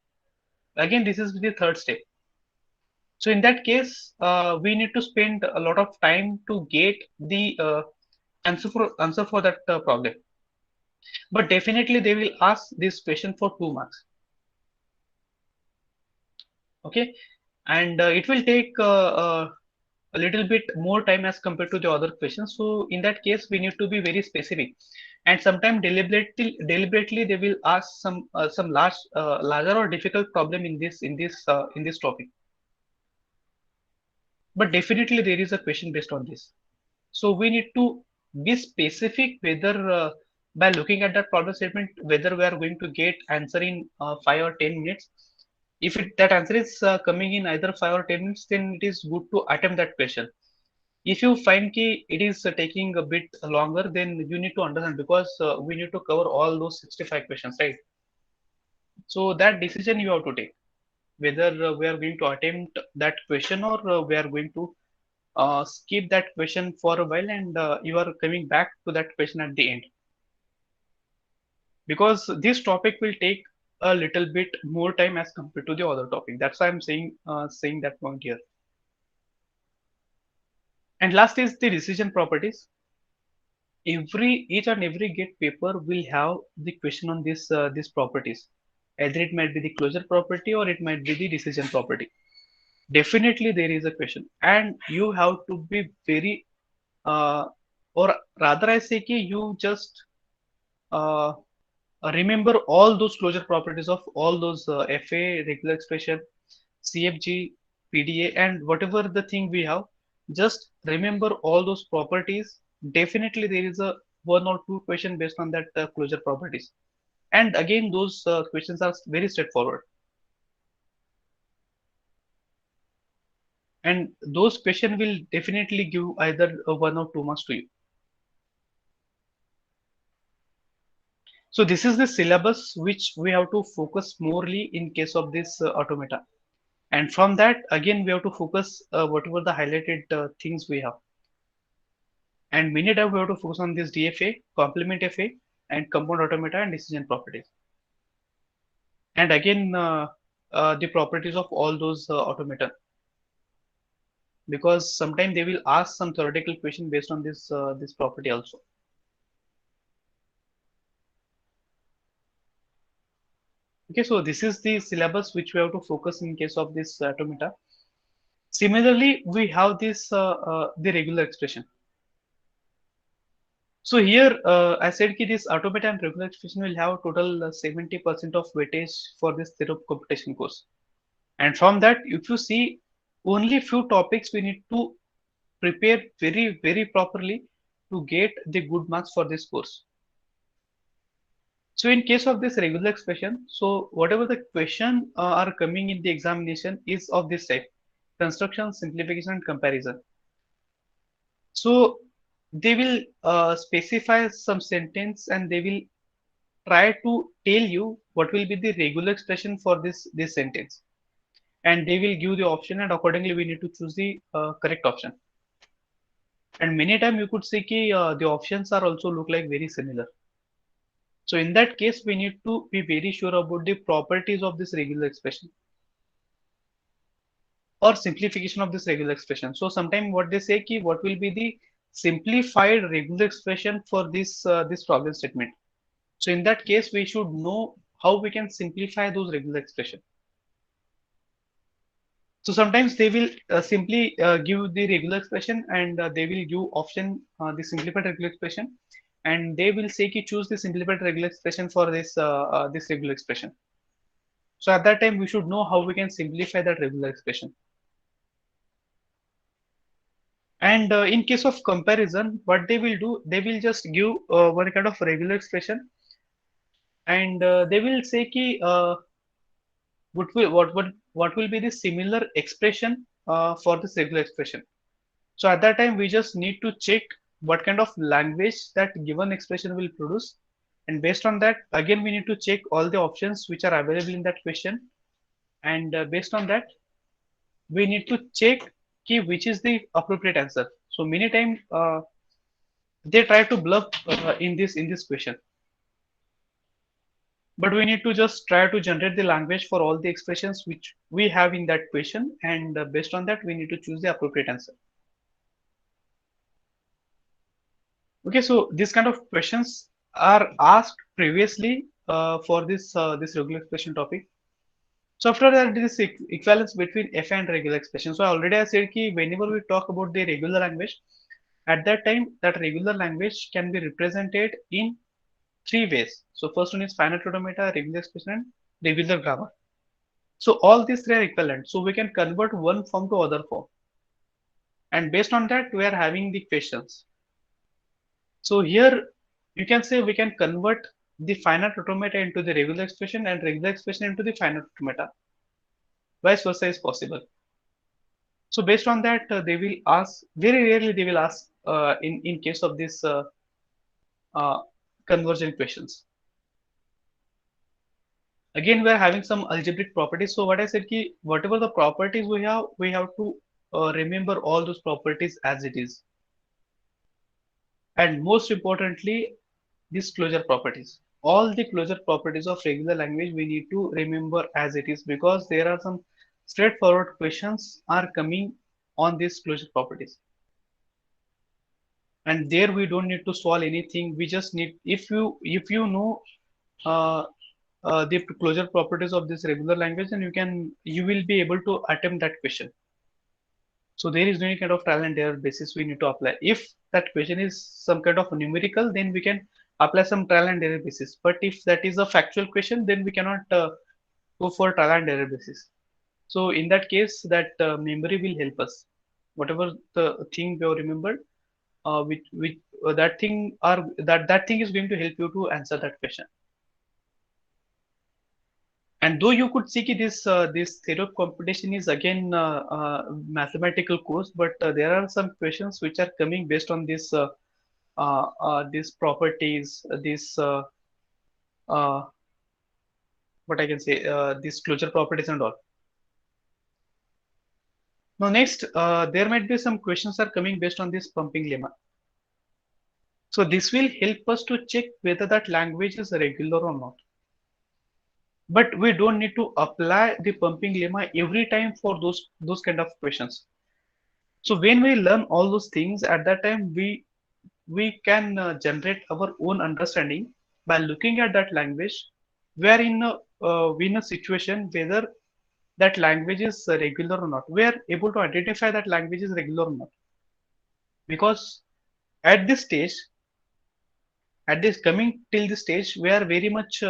Again, this is the third step. So in that case, we need to spend a lot of time to get the answer for that problem. But definitely they will ask this question for 2 marks. Okay, and it will take a little bit more time as compared to the other questions. So in that case, we need to be very specific, and sometimes deliberately they will ask some larger or difficult problem in this topic. But definitely there is a question based on this. So we need to be specific whether by looking at that problem statement, whether we are going to get answer in 5 or 10 minutes. If that answer is coming in either 5 or 10 minutes, then it is good to attempt that question. If you find ki it is taking a bit longer, then you need to understand, because we need to cover all those 65 questions, right? So that decision you have to take, whether we are going to attempt that question, or we are going to skip that question for a while, and you are coming back to that question at the end, because this topic will take a little bit more time as compared to the other topic. That's why I'm saying that point here. And last is the decision properties. Each and every GATE paper will have the question on these properties. Either it might be the closure property, or it might be the decision property. Definitely there is a question, and you have to be very uh, or rather I say ki you just uh, remember all those closure properties of all those FA, regular expression, CFG, PDA, and whatever the thing we have. Just remember all those properties. Definitely there is a one or two question based on that closure properties. And again, those questions are very straightforward. And those questions will definitely give either 1 or 2 marks to you. So this is the syllabus which we have to focus morely in case of this automata. And from that, again, we have to focus whatever the highlighted things we have. And many times we have to focus on this DFA, complement FA, and compound automata and decision properties. And again, the properties of all those automata. Because sometimes they will ask some theoretical question based on this property also. Okay, so this is the syllabus which we have to focus in case of this automata. Similarly, we have this the regular expression. So here, I said that this automata and regular expression will have total 70% of weightage for this theory of computation course. And from that, if you see, only few topics we need to prepare very properly to get the good marks for this course. So in case of this regular expression, so whatever the question are coming in the examination is of this type: construction, simplification, and comparison. So they will specify some sentence and they will try to tell you what will be the regular expression for this sentence, and they will give the option, and accordingly we need to choose the correct option. And many times you could see ki, the options are also look like very similar. So in that case, we need to be very sure about the properties of this regular expression or simplification of this regular expression. So sometimes what they say ki what will be the simplified regular expression for this problem statement. So in that case, we should know how we can simplify those regular expression. So sometimes they will simply give the regular expression, and they will give option the simplified regular expression, and they will say ki choose the simplified regular expression for this regular expression. So at that time we should know how we can simplify that regular expression. And in case of comparison, what they will do, they will just give one kind of regular expression, and they will say ki what will be the similar expression for this regular expression. So at that time, we just need to check what kind of language that given expression will produce. And based on that, again, we need to check all the options which are available in that question. And based on that, we need to check ki which is the appropriate answer. So many times they try to bluff in this question. But we need to just try to generate the language for all the expressions which we have in that question. And based on that, we need to choose the appropriate answer. Okay, so these kind of questions are asked previously for this regular expression topic. So after that, this equivalence between F and regular expression. So already I said ki whenever we talk about the regular language, at that time that regular language can be represented in three ways. So first one is finite automata, regular expression, and regular grammar. So all these three are equivalent. So we can convert one form to other form, and based on that we are having the questions. So here you can say we can convert the finite automata into the regular expression and regular expression into the finite automata. Vice versa is possible. So based on that, they will ask, very rarely they will ask in case of this uh, conversion questions. Again, we are having some algebraic properties. So what I said ki whatever the properties we have to remember all those properties as it is. And most importantly, these closure properties. All the closure properties of regular language we need to remember as it is, because there are some straightforward questions are coming on these closure properties. And there we don't need to solve anything. We just need, if you know uh, the closure properties of this regular language, then you will be able to attempt that question. So there is no any kind of trial and error basis we need to apply. If that question is some kind of numerical, then we can apply some trial and error basis. But if that is a factual question, then we cannot go for trial and error basis. So in that case, that memory will help us. Whatever the thing we have remembered, which that thing are that thing is going to help you to answer that question. And though you could see ki this theory of computation is again mathematical course, but there are some questions which are coming based on these properties, uh, what I can say, these closure properties and all. Now next, there might be some questions are coming based on this pumping lemma. So this will help us to check whether that language is regular or not. But we don't need to apply the pumping lemma every time for those kind of questions. So when we learn all those things, at that time we can generate our own understanding by looking at that language. We are in a situation whether that language is regular or not. We are able to identify that language is regular or not, because at this stage, at this coming till this stage, we are very much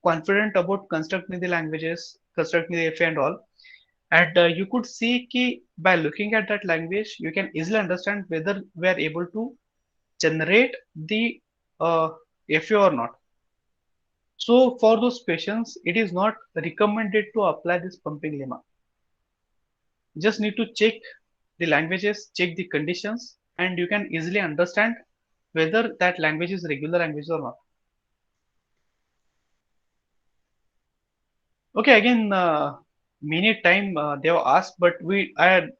confident about constructing the languages, constructing the FA and all. And you could see ki by looking at that language, you can easily understand whether we are able to generate the FA or not. So for those patients, it is not recommended to apply this pumping lemma. Just need to check the languages, check the conditions, and you can easily understand whether that language is regular language or not. Okay, again, many time they have asked, but I'm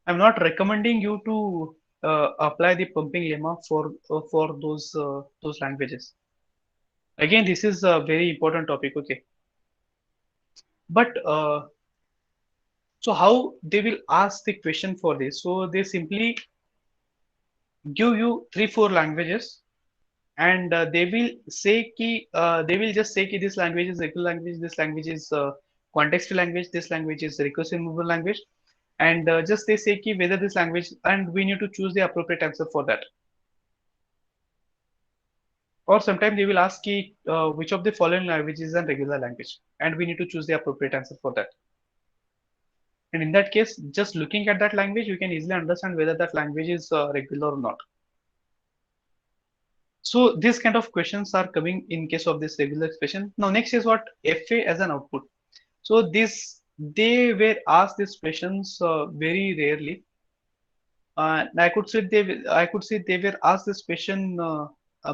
not recommending you to apply the pumping lemma for those languages. Again, this is a very important topic. Okay, but so how they will ask the question for this? So they simply give you 3 4 languages, and they will just say ki this language is regular language, this language is context language, this language is recursive movable language, and just they say ki whether this language, and we need to choose the appropriate answer for that. Or sometimes they will ask ki, which of the following languages is a regular language, and we need to choose the appropriate answer for that. And in that case, just looking at that language, you can easily understand whether that language is regular or not. So these kind of questions are coming in case of this regular expression. Now next is what FA as an output. So this they were asked these questions very rarely. I could say they were asked this question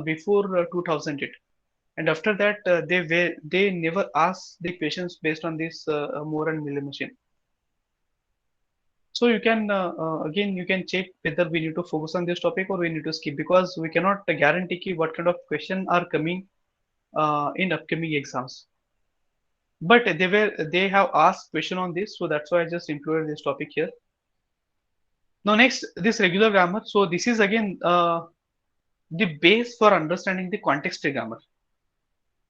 before 2008, and after that they never asked the questions based on this Moore and Miller machine. So you can again you can check whether we need to focus on this topic or we need to skip, because we cannot guarantee ki what kind of question are coming in upcoming exams. But they have asked question on this, so that's why I just included this topic here. Now next, this regular grammar. So this is again the base for understanding the context-free grammar.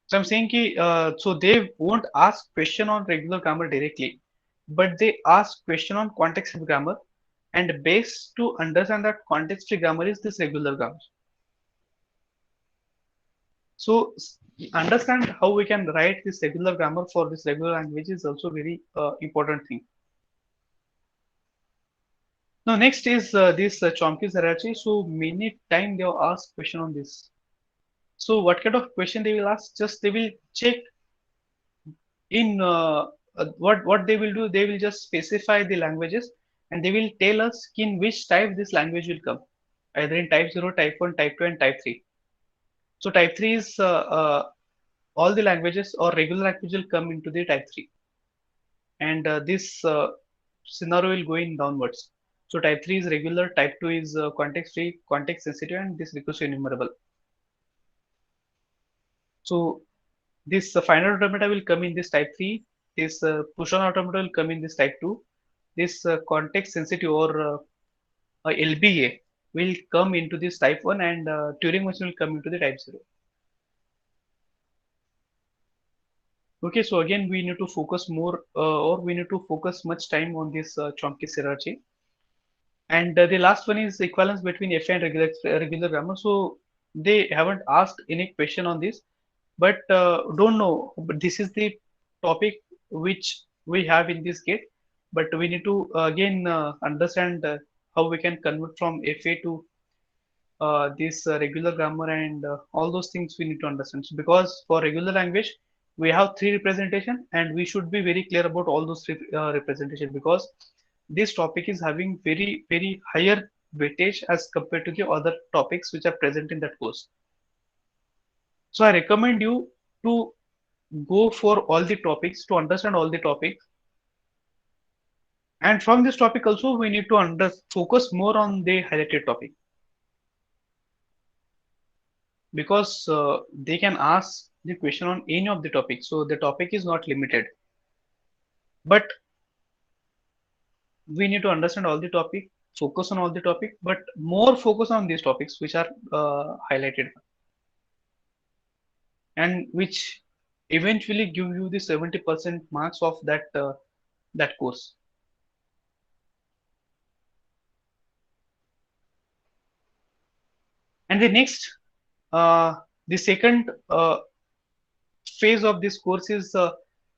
So I'm saying ki, so they won't ask question on regular grammar directly, but they ask question on context-free grammar, and base to understand that context-free grammar is this regular grammar. So understand how we can write this regular grammar for this regular language is also very important thing. Now next is this Chomsky's hierarchy. So many time they will ask question on this. So what kind of question they will ask? Just they will check in what they will do. They will just specify the languages, and they will tell us in which type this language will come, either in type 0, type 1, type 2, and type 3. So type 3 is all the languages or regular language will come into the type 3, and this scenario will go in downwards. So type 3 is regular, type 2 is context free, context sensitive, and this recursive enumerable. So this final automata will come in this type 3, this push on automata will come in this type 2, this context sensitive or LBA will come into this type 1, and Turing machine will come into the type 0. Okay, so again we need to focus more or we need to focus much time on this Chomsky's hierarchy. And the last one is equivalence between FA and regular grammar. So they haven't asked any question on this, but don't know. But this is the topic which we have in this gate. But we need to again understand how we can convert from FA to this regular grammar, and all those things we need to understand. So because for regular language, we have 3 representation, and we should be very clear about all those 3 representation, because this topic is having very higher weightage as compared to the other topics which are present in that course. So I recommend you to go for all the topics to understand all the topics, and from this topic also we need to focus more on the highlighted topic, because they can ask the question on any of the topics, so the topic is not limited, but we need to understand all the topic, focus on all the topic, but more focus on these topics which are highlighted and which eventually give you the 70% marks of that course. And the next the second phase of this course is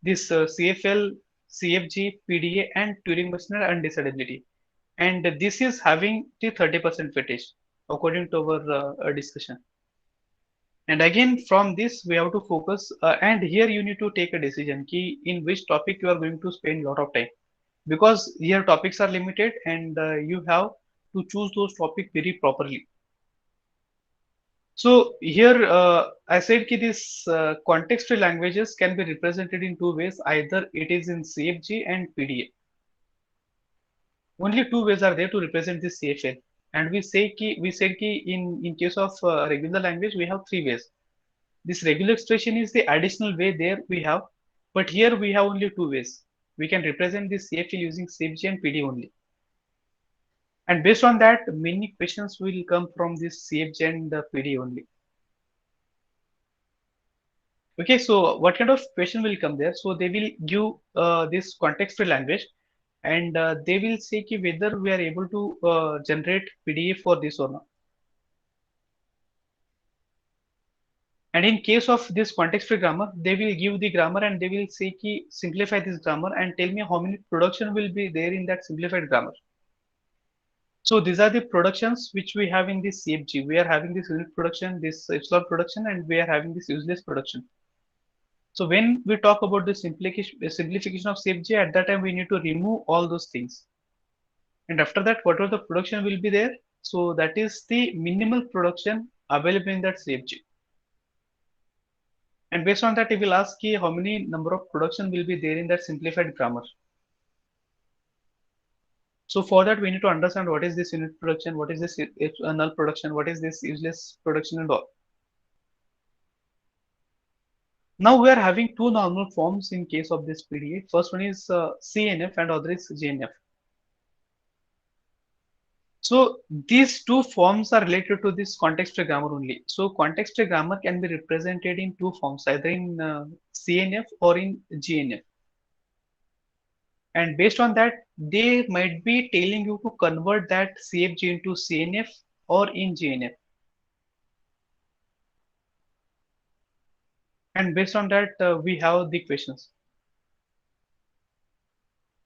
this CFL CFG, PDA, and Turing machine and undecidability. And this is having the 30% weightage according to our discussion. And again, from this, we have to focus. And here you need to take a decision key in which topic you are going to spend a lot of time, because here topics are limited and you have to choose those topics very properly. So here I said that this context-free languages can be represented in two ways. Either it is in CFG and PDA. Only two ways are there to represent this CFL. And we said ki in case of regular language we have three ways. This regular expression is the additional way there we have, but here we have only two ways. We can represent this CFL using CFG and PD only. And based on that, many questions will come from this CFG and PD only. Okay, so what kind of question will come there? So they will give this context-free language, and they will say ki whether we are able to generate PDF for this or not. And in case of this context-free grammar, they will give the grammar and they will say ki simplify this grammar and tell me how many production will be there in that simplified grammar. So these are the productions which we have in this CFG. We are having this unit production, this epsilon production, and we are having this useless production. So when we talk about the simplification of CFG, at that time we need to remove all those things. And after that, whatever the production will be there, so that is the minimal production available in that CFG. And based on that, it will ask you how many number of production will be there in that simplified grammar. So for that, we need to understand what is this unit production, what is this null production, what is this useless production and all. Now we are having two normal forms in case of this PDA. First one is CNF and other is JNF. So these two forms are related to this context-free grammar only. So context-free grammar can be represented in two forms, either in CNF or in GNF. And based on that, they might be telling you to convert that CFG into CNF or in GNF. And based on that, we have the questions.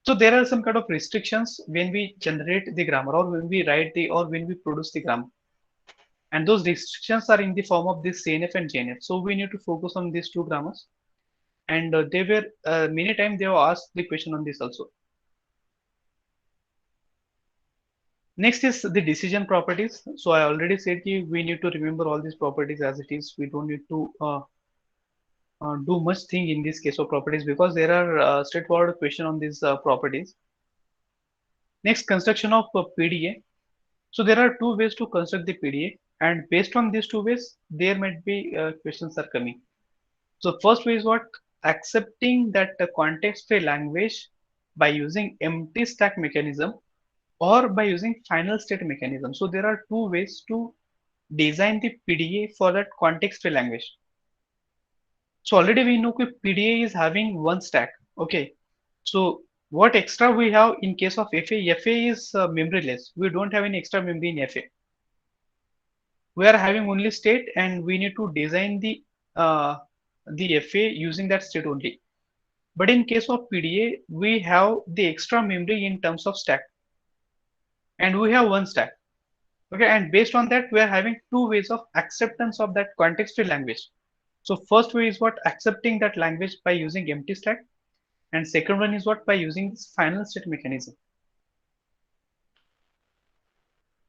So there are some kind of restrictions when we generate the grammar or when we write the or when we produce the grammar. And those restrictions are in the form of this CNF and JNF. So we need to focus on these two grammars. And they were many times they have asked the question on this also. Next is the decision properties. So I already said we need to remember all these properties as it is. We don't need to do much thing in this case of properties because there are straightforward question on these properties. Next, construction of PDA. So there are two ways to construct the PDA, and based on these two ways, there might be questions are coming. So first way is what? Accepting that the context-free language by using empty stack mechanism or by using final state mechanism. So there are two ways to design the PDA for that context-free language. So already we know that PDA is having one stack. Okay. So what extra we have in case of FA? FA is memoryless. We don't have any extra memory in FA. We are having only state and we need to design the FA using that state only. But in case of PDA, we have the extra memory in terms of stack. And we have one stack. Okay, and based on that, we are having two ways of acceptance of that context-free language. So first way is what? Accepting that language by using empty stack. And second one is what? By using this final state mechanism.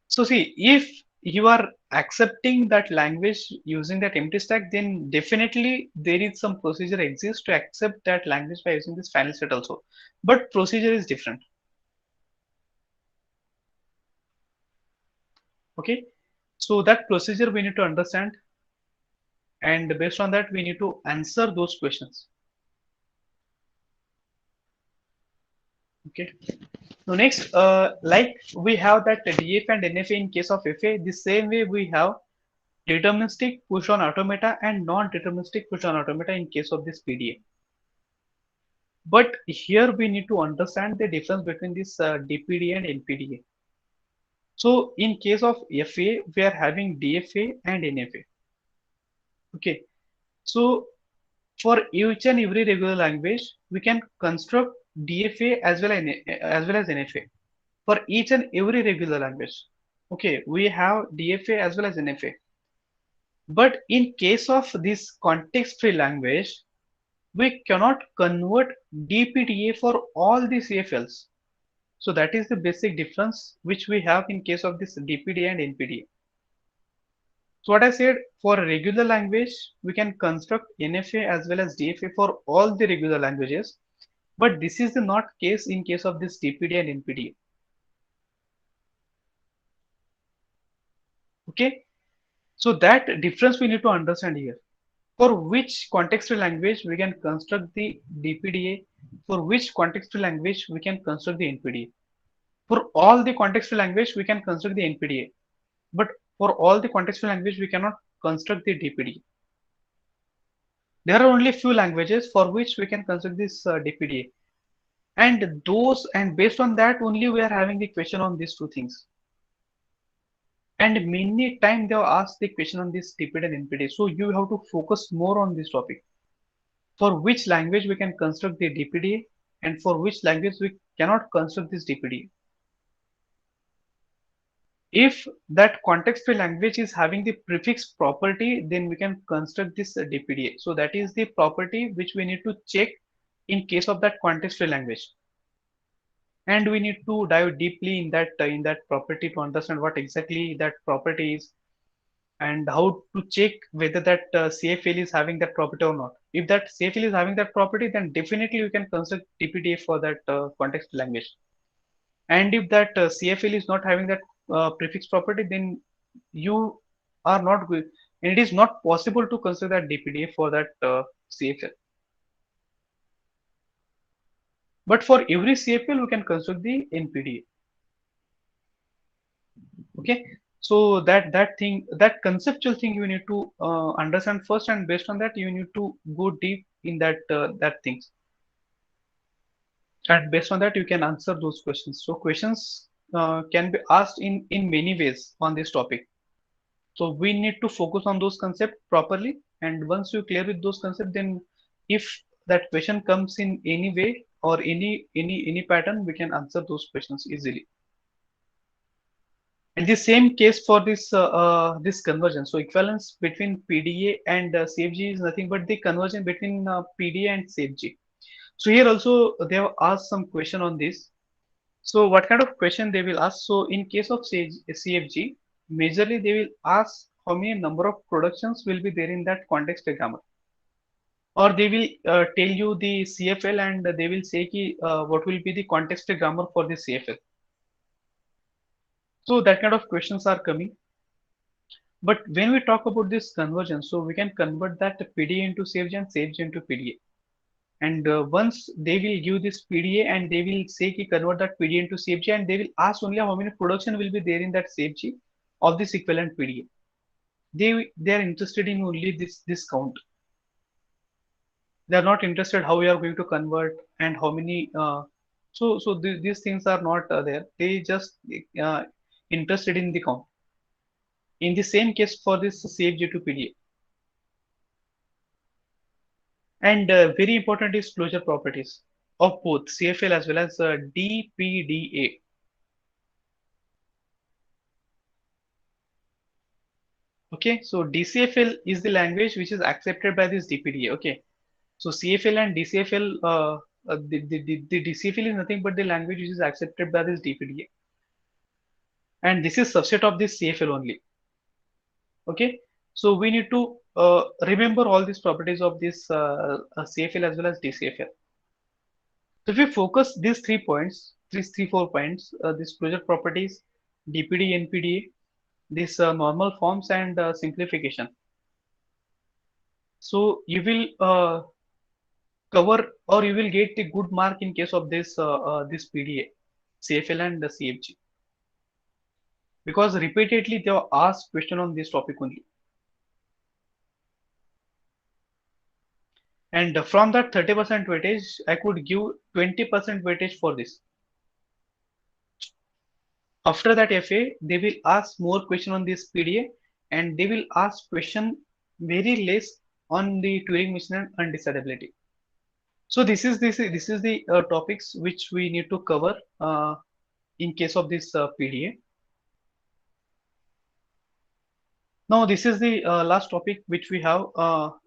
So see, if you are accepting that language using that empty stack, then definitely there is some procedure exists to accept that language by using this final state also. But procedure is different. Okay, so that procedure we need to understand, and based on that we need to answer those questions. Okay, so next, like we have that DF and NFA in case of FA, the same way we have deterministic push on automata and non-deterministic push on automata in case of this PDA. But here we need to understand the difference between this DPDA and NPDA. So in case of FA, we are having DFA and NFA. Okay, so for each and every regular language, we can construct DFA as well as NFA for each and every regular language. Okay, we have DFA as well as NFA. But in case of this context-free language, we cannot convert DPDA for all the CFLs. So that is the basic difference which we have in case of this DPDA and NPDA. So what I said, for a regular language, we can construct NFA as well as DFA for all the regular languages. But this is the not case in case of this DPDA and NPDA. Okay, so that difference we need to understand here. For which context language we can construct the DPDA, for which context language we can construct the NPDA. For all the context language we can construct the NPDA, but for all the context language we cannot construct the DPDA. There are only few languages for which we can construct this DPDA, and based on that only we are having the question on these two things. And many times they have asked the question on this DPDA and NPDA, so you have to focus more on this topic. For which language we can construct the DPDA and for which language we cannot construct this DPDA. If that context-free language is having the prefix property, then we can construct this DPDA. So that is the property which we need to check in case of that context-free language. And we need to dive deeply in that property to understand what exactly that property is and how to check whether that CFL is having that property or not. If that CFL is having that property, then definitely you can construct DPDA for that context language. And if that CFL is not having that prefix property, then you are not good, and it is not possible to consider that DPDA for that CFL. But for every CFL, we can construct the NPDA. Okay, so that conceptual thing you need to understand first, and based on that, you need to go deep in that things. And based on that, you can answer those questions. So questions can be asked in many ways on this topic. So we need to focus on those concepts properly. And once you clear with those concepts, then if that question comes in any way or any pattern, we can answer those questions easily. And the same case for this conversion. So equivalence between PDA and CFG is nothing but the conversion between PDA and CFG. So here also they have asked some question on this. So what kind of question they will ask? So in case of CFG, majorly they will ask how many number of productions will be there in that context grammar, or they will tell you the CFL and they will say ki, what will be the context grammar for the CFL. So that kind of questions are coming. But when we talk about this conversion, so we can convert that PDA into CFG and CFG into PDA. And once they will give this PDA and they will say ki convert that PDA into CFG, and they will ask only how many production will be there in that CFG of this equivalent PDA. They are interested in only this count. They are not interested how we are going to convert and how many. So these things are not there. They just interested in the count. In the same case for this CFG to PDA. And very important is closure properties of both CFL as well as DPDA. Okay, so DCFL is the language which is accepted by this DPDA. Okay, so CFL and DCFL, the DCFL is nothing but the language which is accepted by this DPDA, and this is subset of this CFL only. Okay, so we need to remember all these properties of this CFL as well as DCFL. So if we focus these 3 points, these 4 points, these closure properties, DPD, NPDA, this normal forms and simplification. So you will cover or you will get the good mark in case of this this PDA, CFL and the CFG. Because repeatedly they have asked question on this topic only. And from that 30% weightage, I could give 20% weightage for this. After that FA, they will ask more question on this PDA, and they will ask question very less on the Turing machine and undecidability. So this is the topics which we need to cover in case of this PDA. Now this is the last topic which we have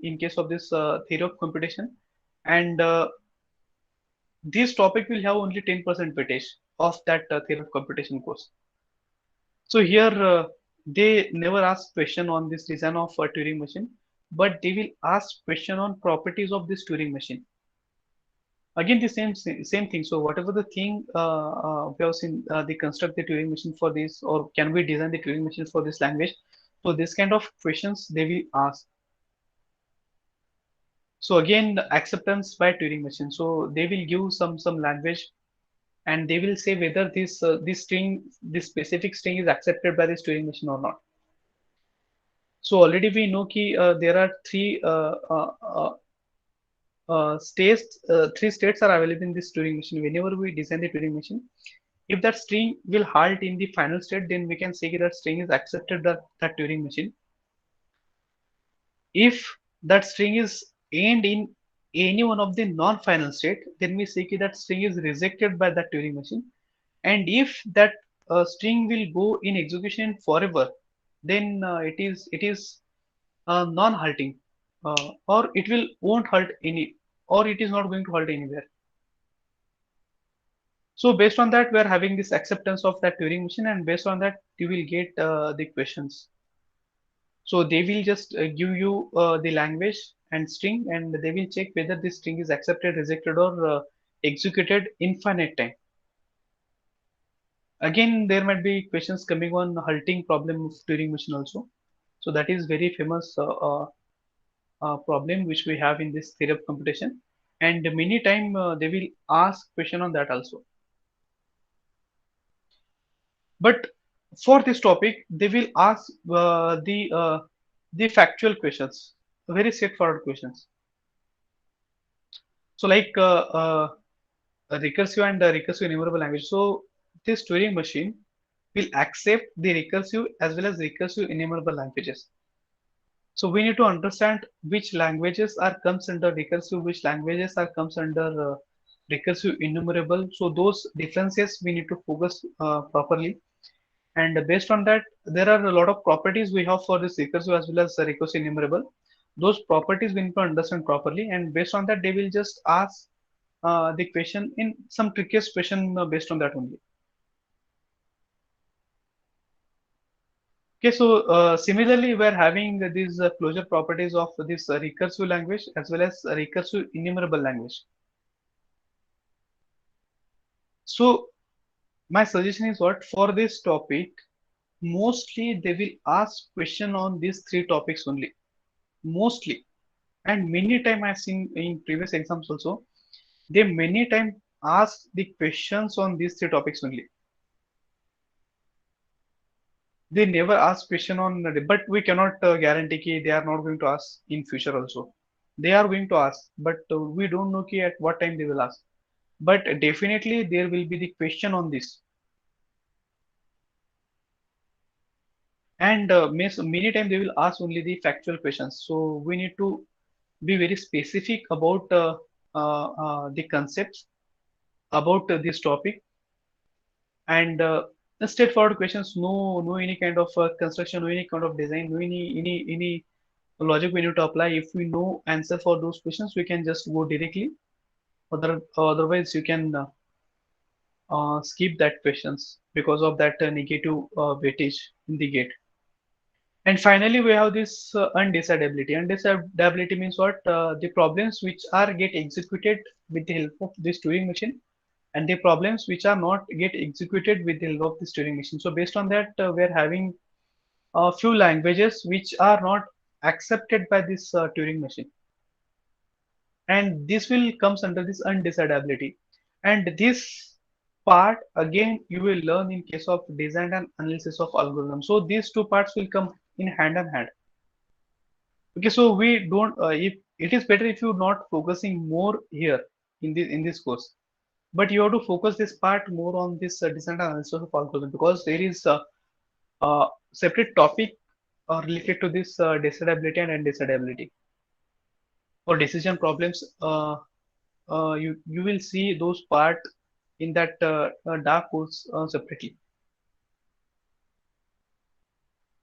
in case of this theory of computation, and this topic will have only 10% weightage of that theory of computation course. So here they never ask question on this design of a Turing machine, but they will ask question on properties of this Turing machine. Again, the same thing. So whatever the thing we have seen, they construct the Turing machine for this, or can we design the Turing machine for this language? So this kind of questions they will ask. So again, the acceptance by Turing machine. So they will give some language, and they will say whether this specific string is accepted by this Turing machine or not. So already we know कि there are three states are available in this Turing machine. Whenever we design the Turing machine, if that string will halt in the final state, then we can say that string is accepted by that Turing machine. If that string is end in any one of the non-final state, then we say that string is rejected by that Turing machine. And if that string will go in execution forever, then it is non-halting, or it will won't halt any, or it is not going to halt anywhere. So based on that, we are having this acceptance of that Turing machine, and based on that, you will get the questions. So they will just give you the language and string, and they will check whether this string is accepted, rejected, or executed infinite time. Again, there might be questions coming on halting problem of Turing machine also. So that is very famous problem which we have in this theory of computation, and many time they will ask question on that also. But for this topic, they will ask the factual questions, very straightforward questions. So like a recursive and recursive enumerable language. So this Turing machine will accept the recursive as well as recursive enumerable languages. So we need to understand which languages are comes under recursive, which languages are comes under recursive enumerable. So those differences we need to focus properly. And based on that, there are a lot of properties we have for this recursive as well as the recursive enumerable. Those properties we need to understand properly, and based on that, they will just ask the question in some trickiest question based on that only. Okay, so similarly, we're having these closure properties of this recursive language as well as recursive enumerable language. So my suggestion is what for this topic, mostly they will ask question on these three topics only, mostly. And many time I've seen in previous exams also, they many time ask the questions on these three topics only. They never ask question on, but we cannot guarantee कि they are not going to ask in future also. They are going to ask, but we don't know कि at what time they will ask. But definitely there will be the question on this. And many times they will ask only the factual questions. So we need to be very specific about the concepts about this topic, and the straightforward questions. No any kind of construction, no any kind of design, no any logic we need to apply. If we know answer for those questions, we can just go directly. Otherwise, you can skip that questions because of that negative weightage in the gate. And finally, we have this undecidability. Undecidability means what? The problems which are get executed with the help of this Turing machine, and the problems which are not get executed with the help of this Turing machine. So based on that, we are having a few languages which are not accepted by this Turing machine, and this will comes under this undecidability. And this part again you will learn in case of design and analysis of algorithm. So these two parts will come in hand in hand. Okay, so we don't. If it is better if you're not focusing more here in this course, but you have to focus this part more on this design and analysis of algorithm, because there is a separate topic related to this decidability and undecidability or decision problems. you will see those part in that dark course separately.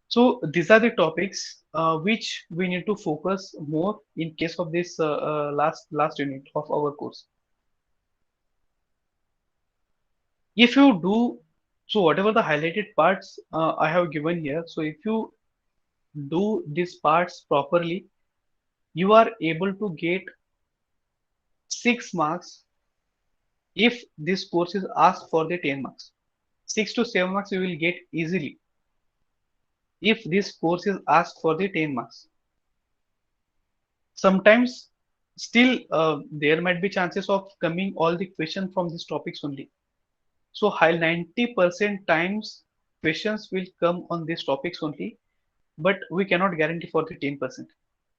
So these are the topics which we need to focus more in case of this last unit of our course. If you do so, whatever the highlighted parts I have given here, so if you do these parts properly, you are able to get 6 marks if this course is asked for the 10 marks. 6 to 7 marks you will get easily if this course is asked for the 10 marks. Sometimes still there might be chances of coming all the questions from these topics only. So while 90% times questions will come on these topics only, but we cannot guarantee for the 10%.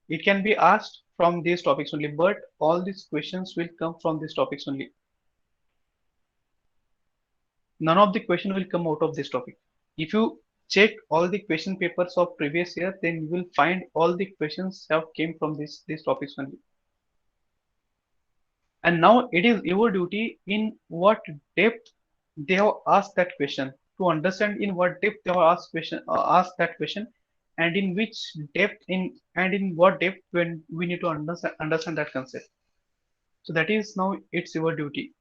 It can be asked from these topics only, but all these questions will come from these topics only. None of the question will come out of this topic. If you check all the question papers of previous year, then you will find all the questions have came from these topics only. And now it is your duty in what depth they have asked that question, to understand in what depth they have asked that question, and in which depth in what depth when we need to understand that concept. So that is now it's your duty.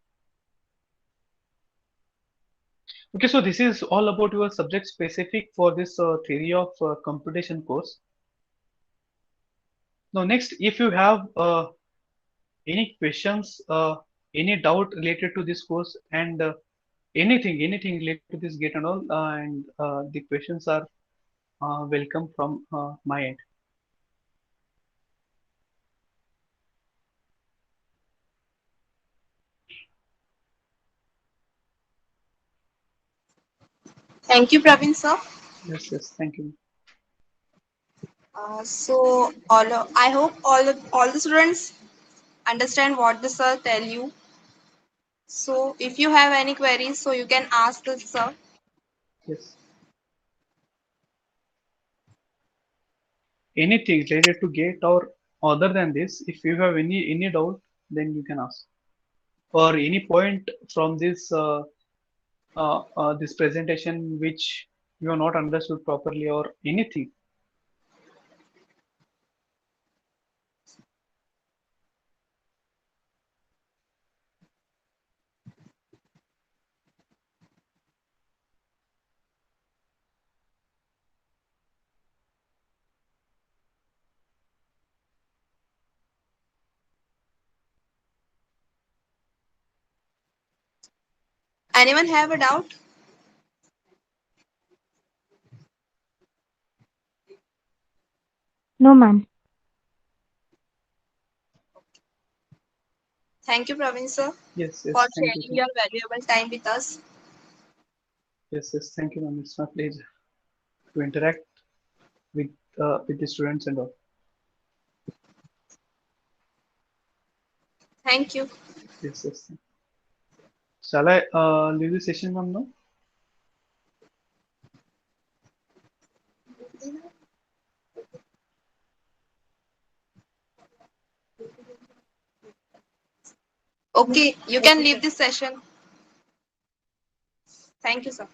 Okay, so this is all about your subject specific for this theory of computation course. Now next, if you have any questions, any doubt related to this course, and anything related to this gate and all, and the questions are welcome from my end. Thank you, Praveen sir. Yes, thank you. So I hope all the students understand what the sir tell you. So if you have any queries, so you can ask the sir. Yes, anything related to gate or other than this, if you have any doubt, then you can ask, or any point from this presentation which you have not understood properly, or anything. Anyone have a doubt? No, ma'am. Thank you, Praveen sir, Yes, for thank you, sharing sir. your valuable time with us. Yes, thank you, ma'am. It's my pleasure to interact with with the students and all. Thank you. Yes. Shall I leave the session, ma'am, now? Okay, you can leave this session. Thank you, sir.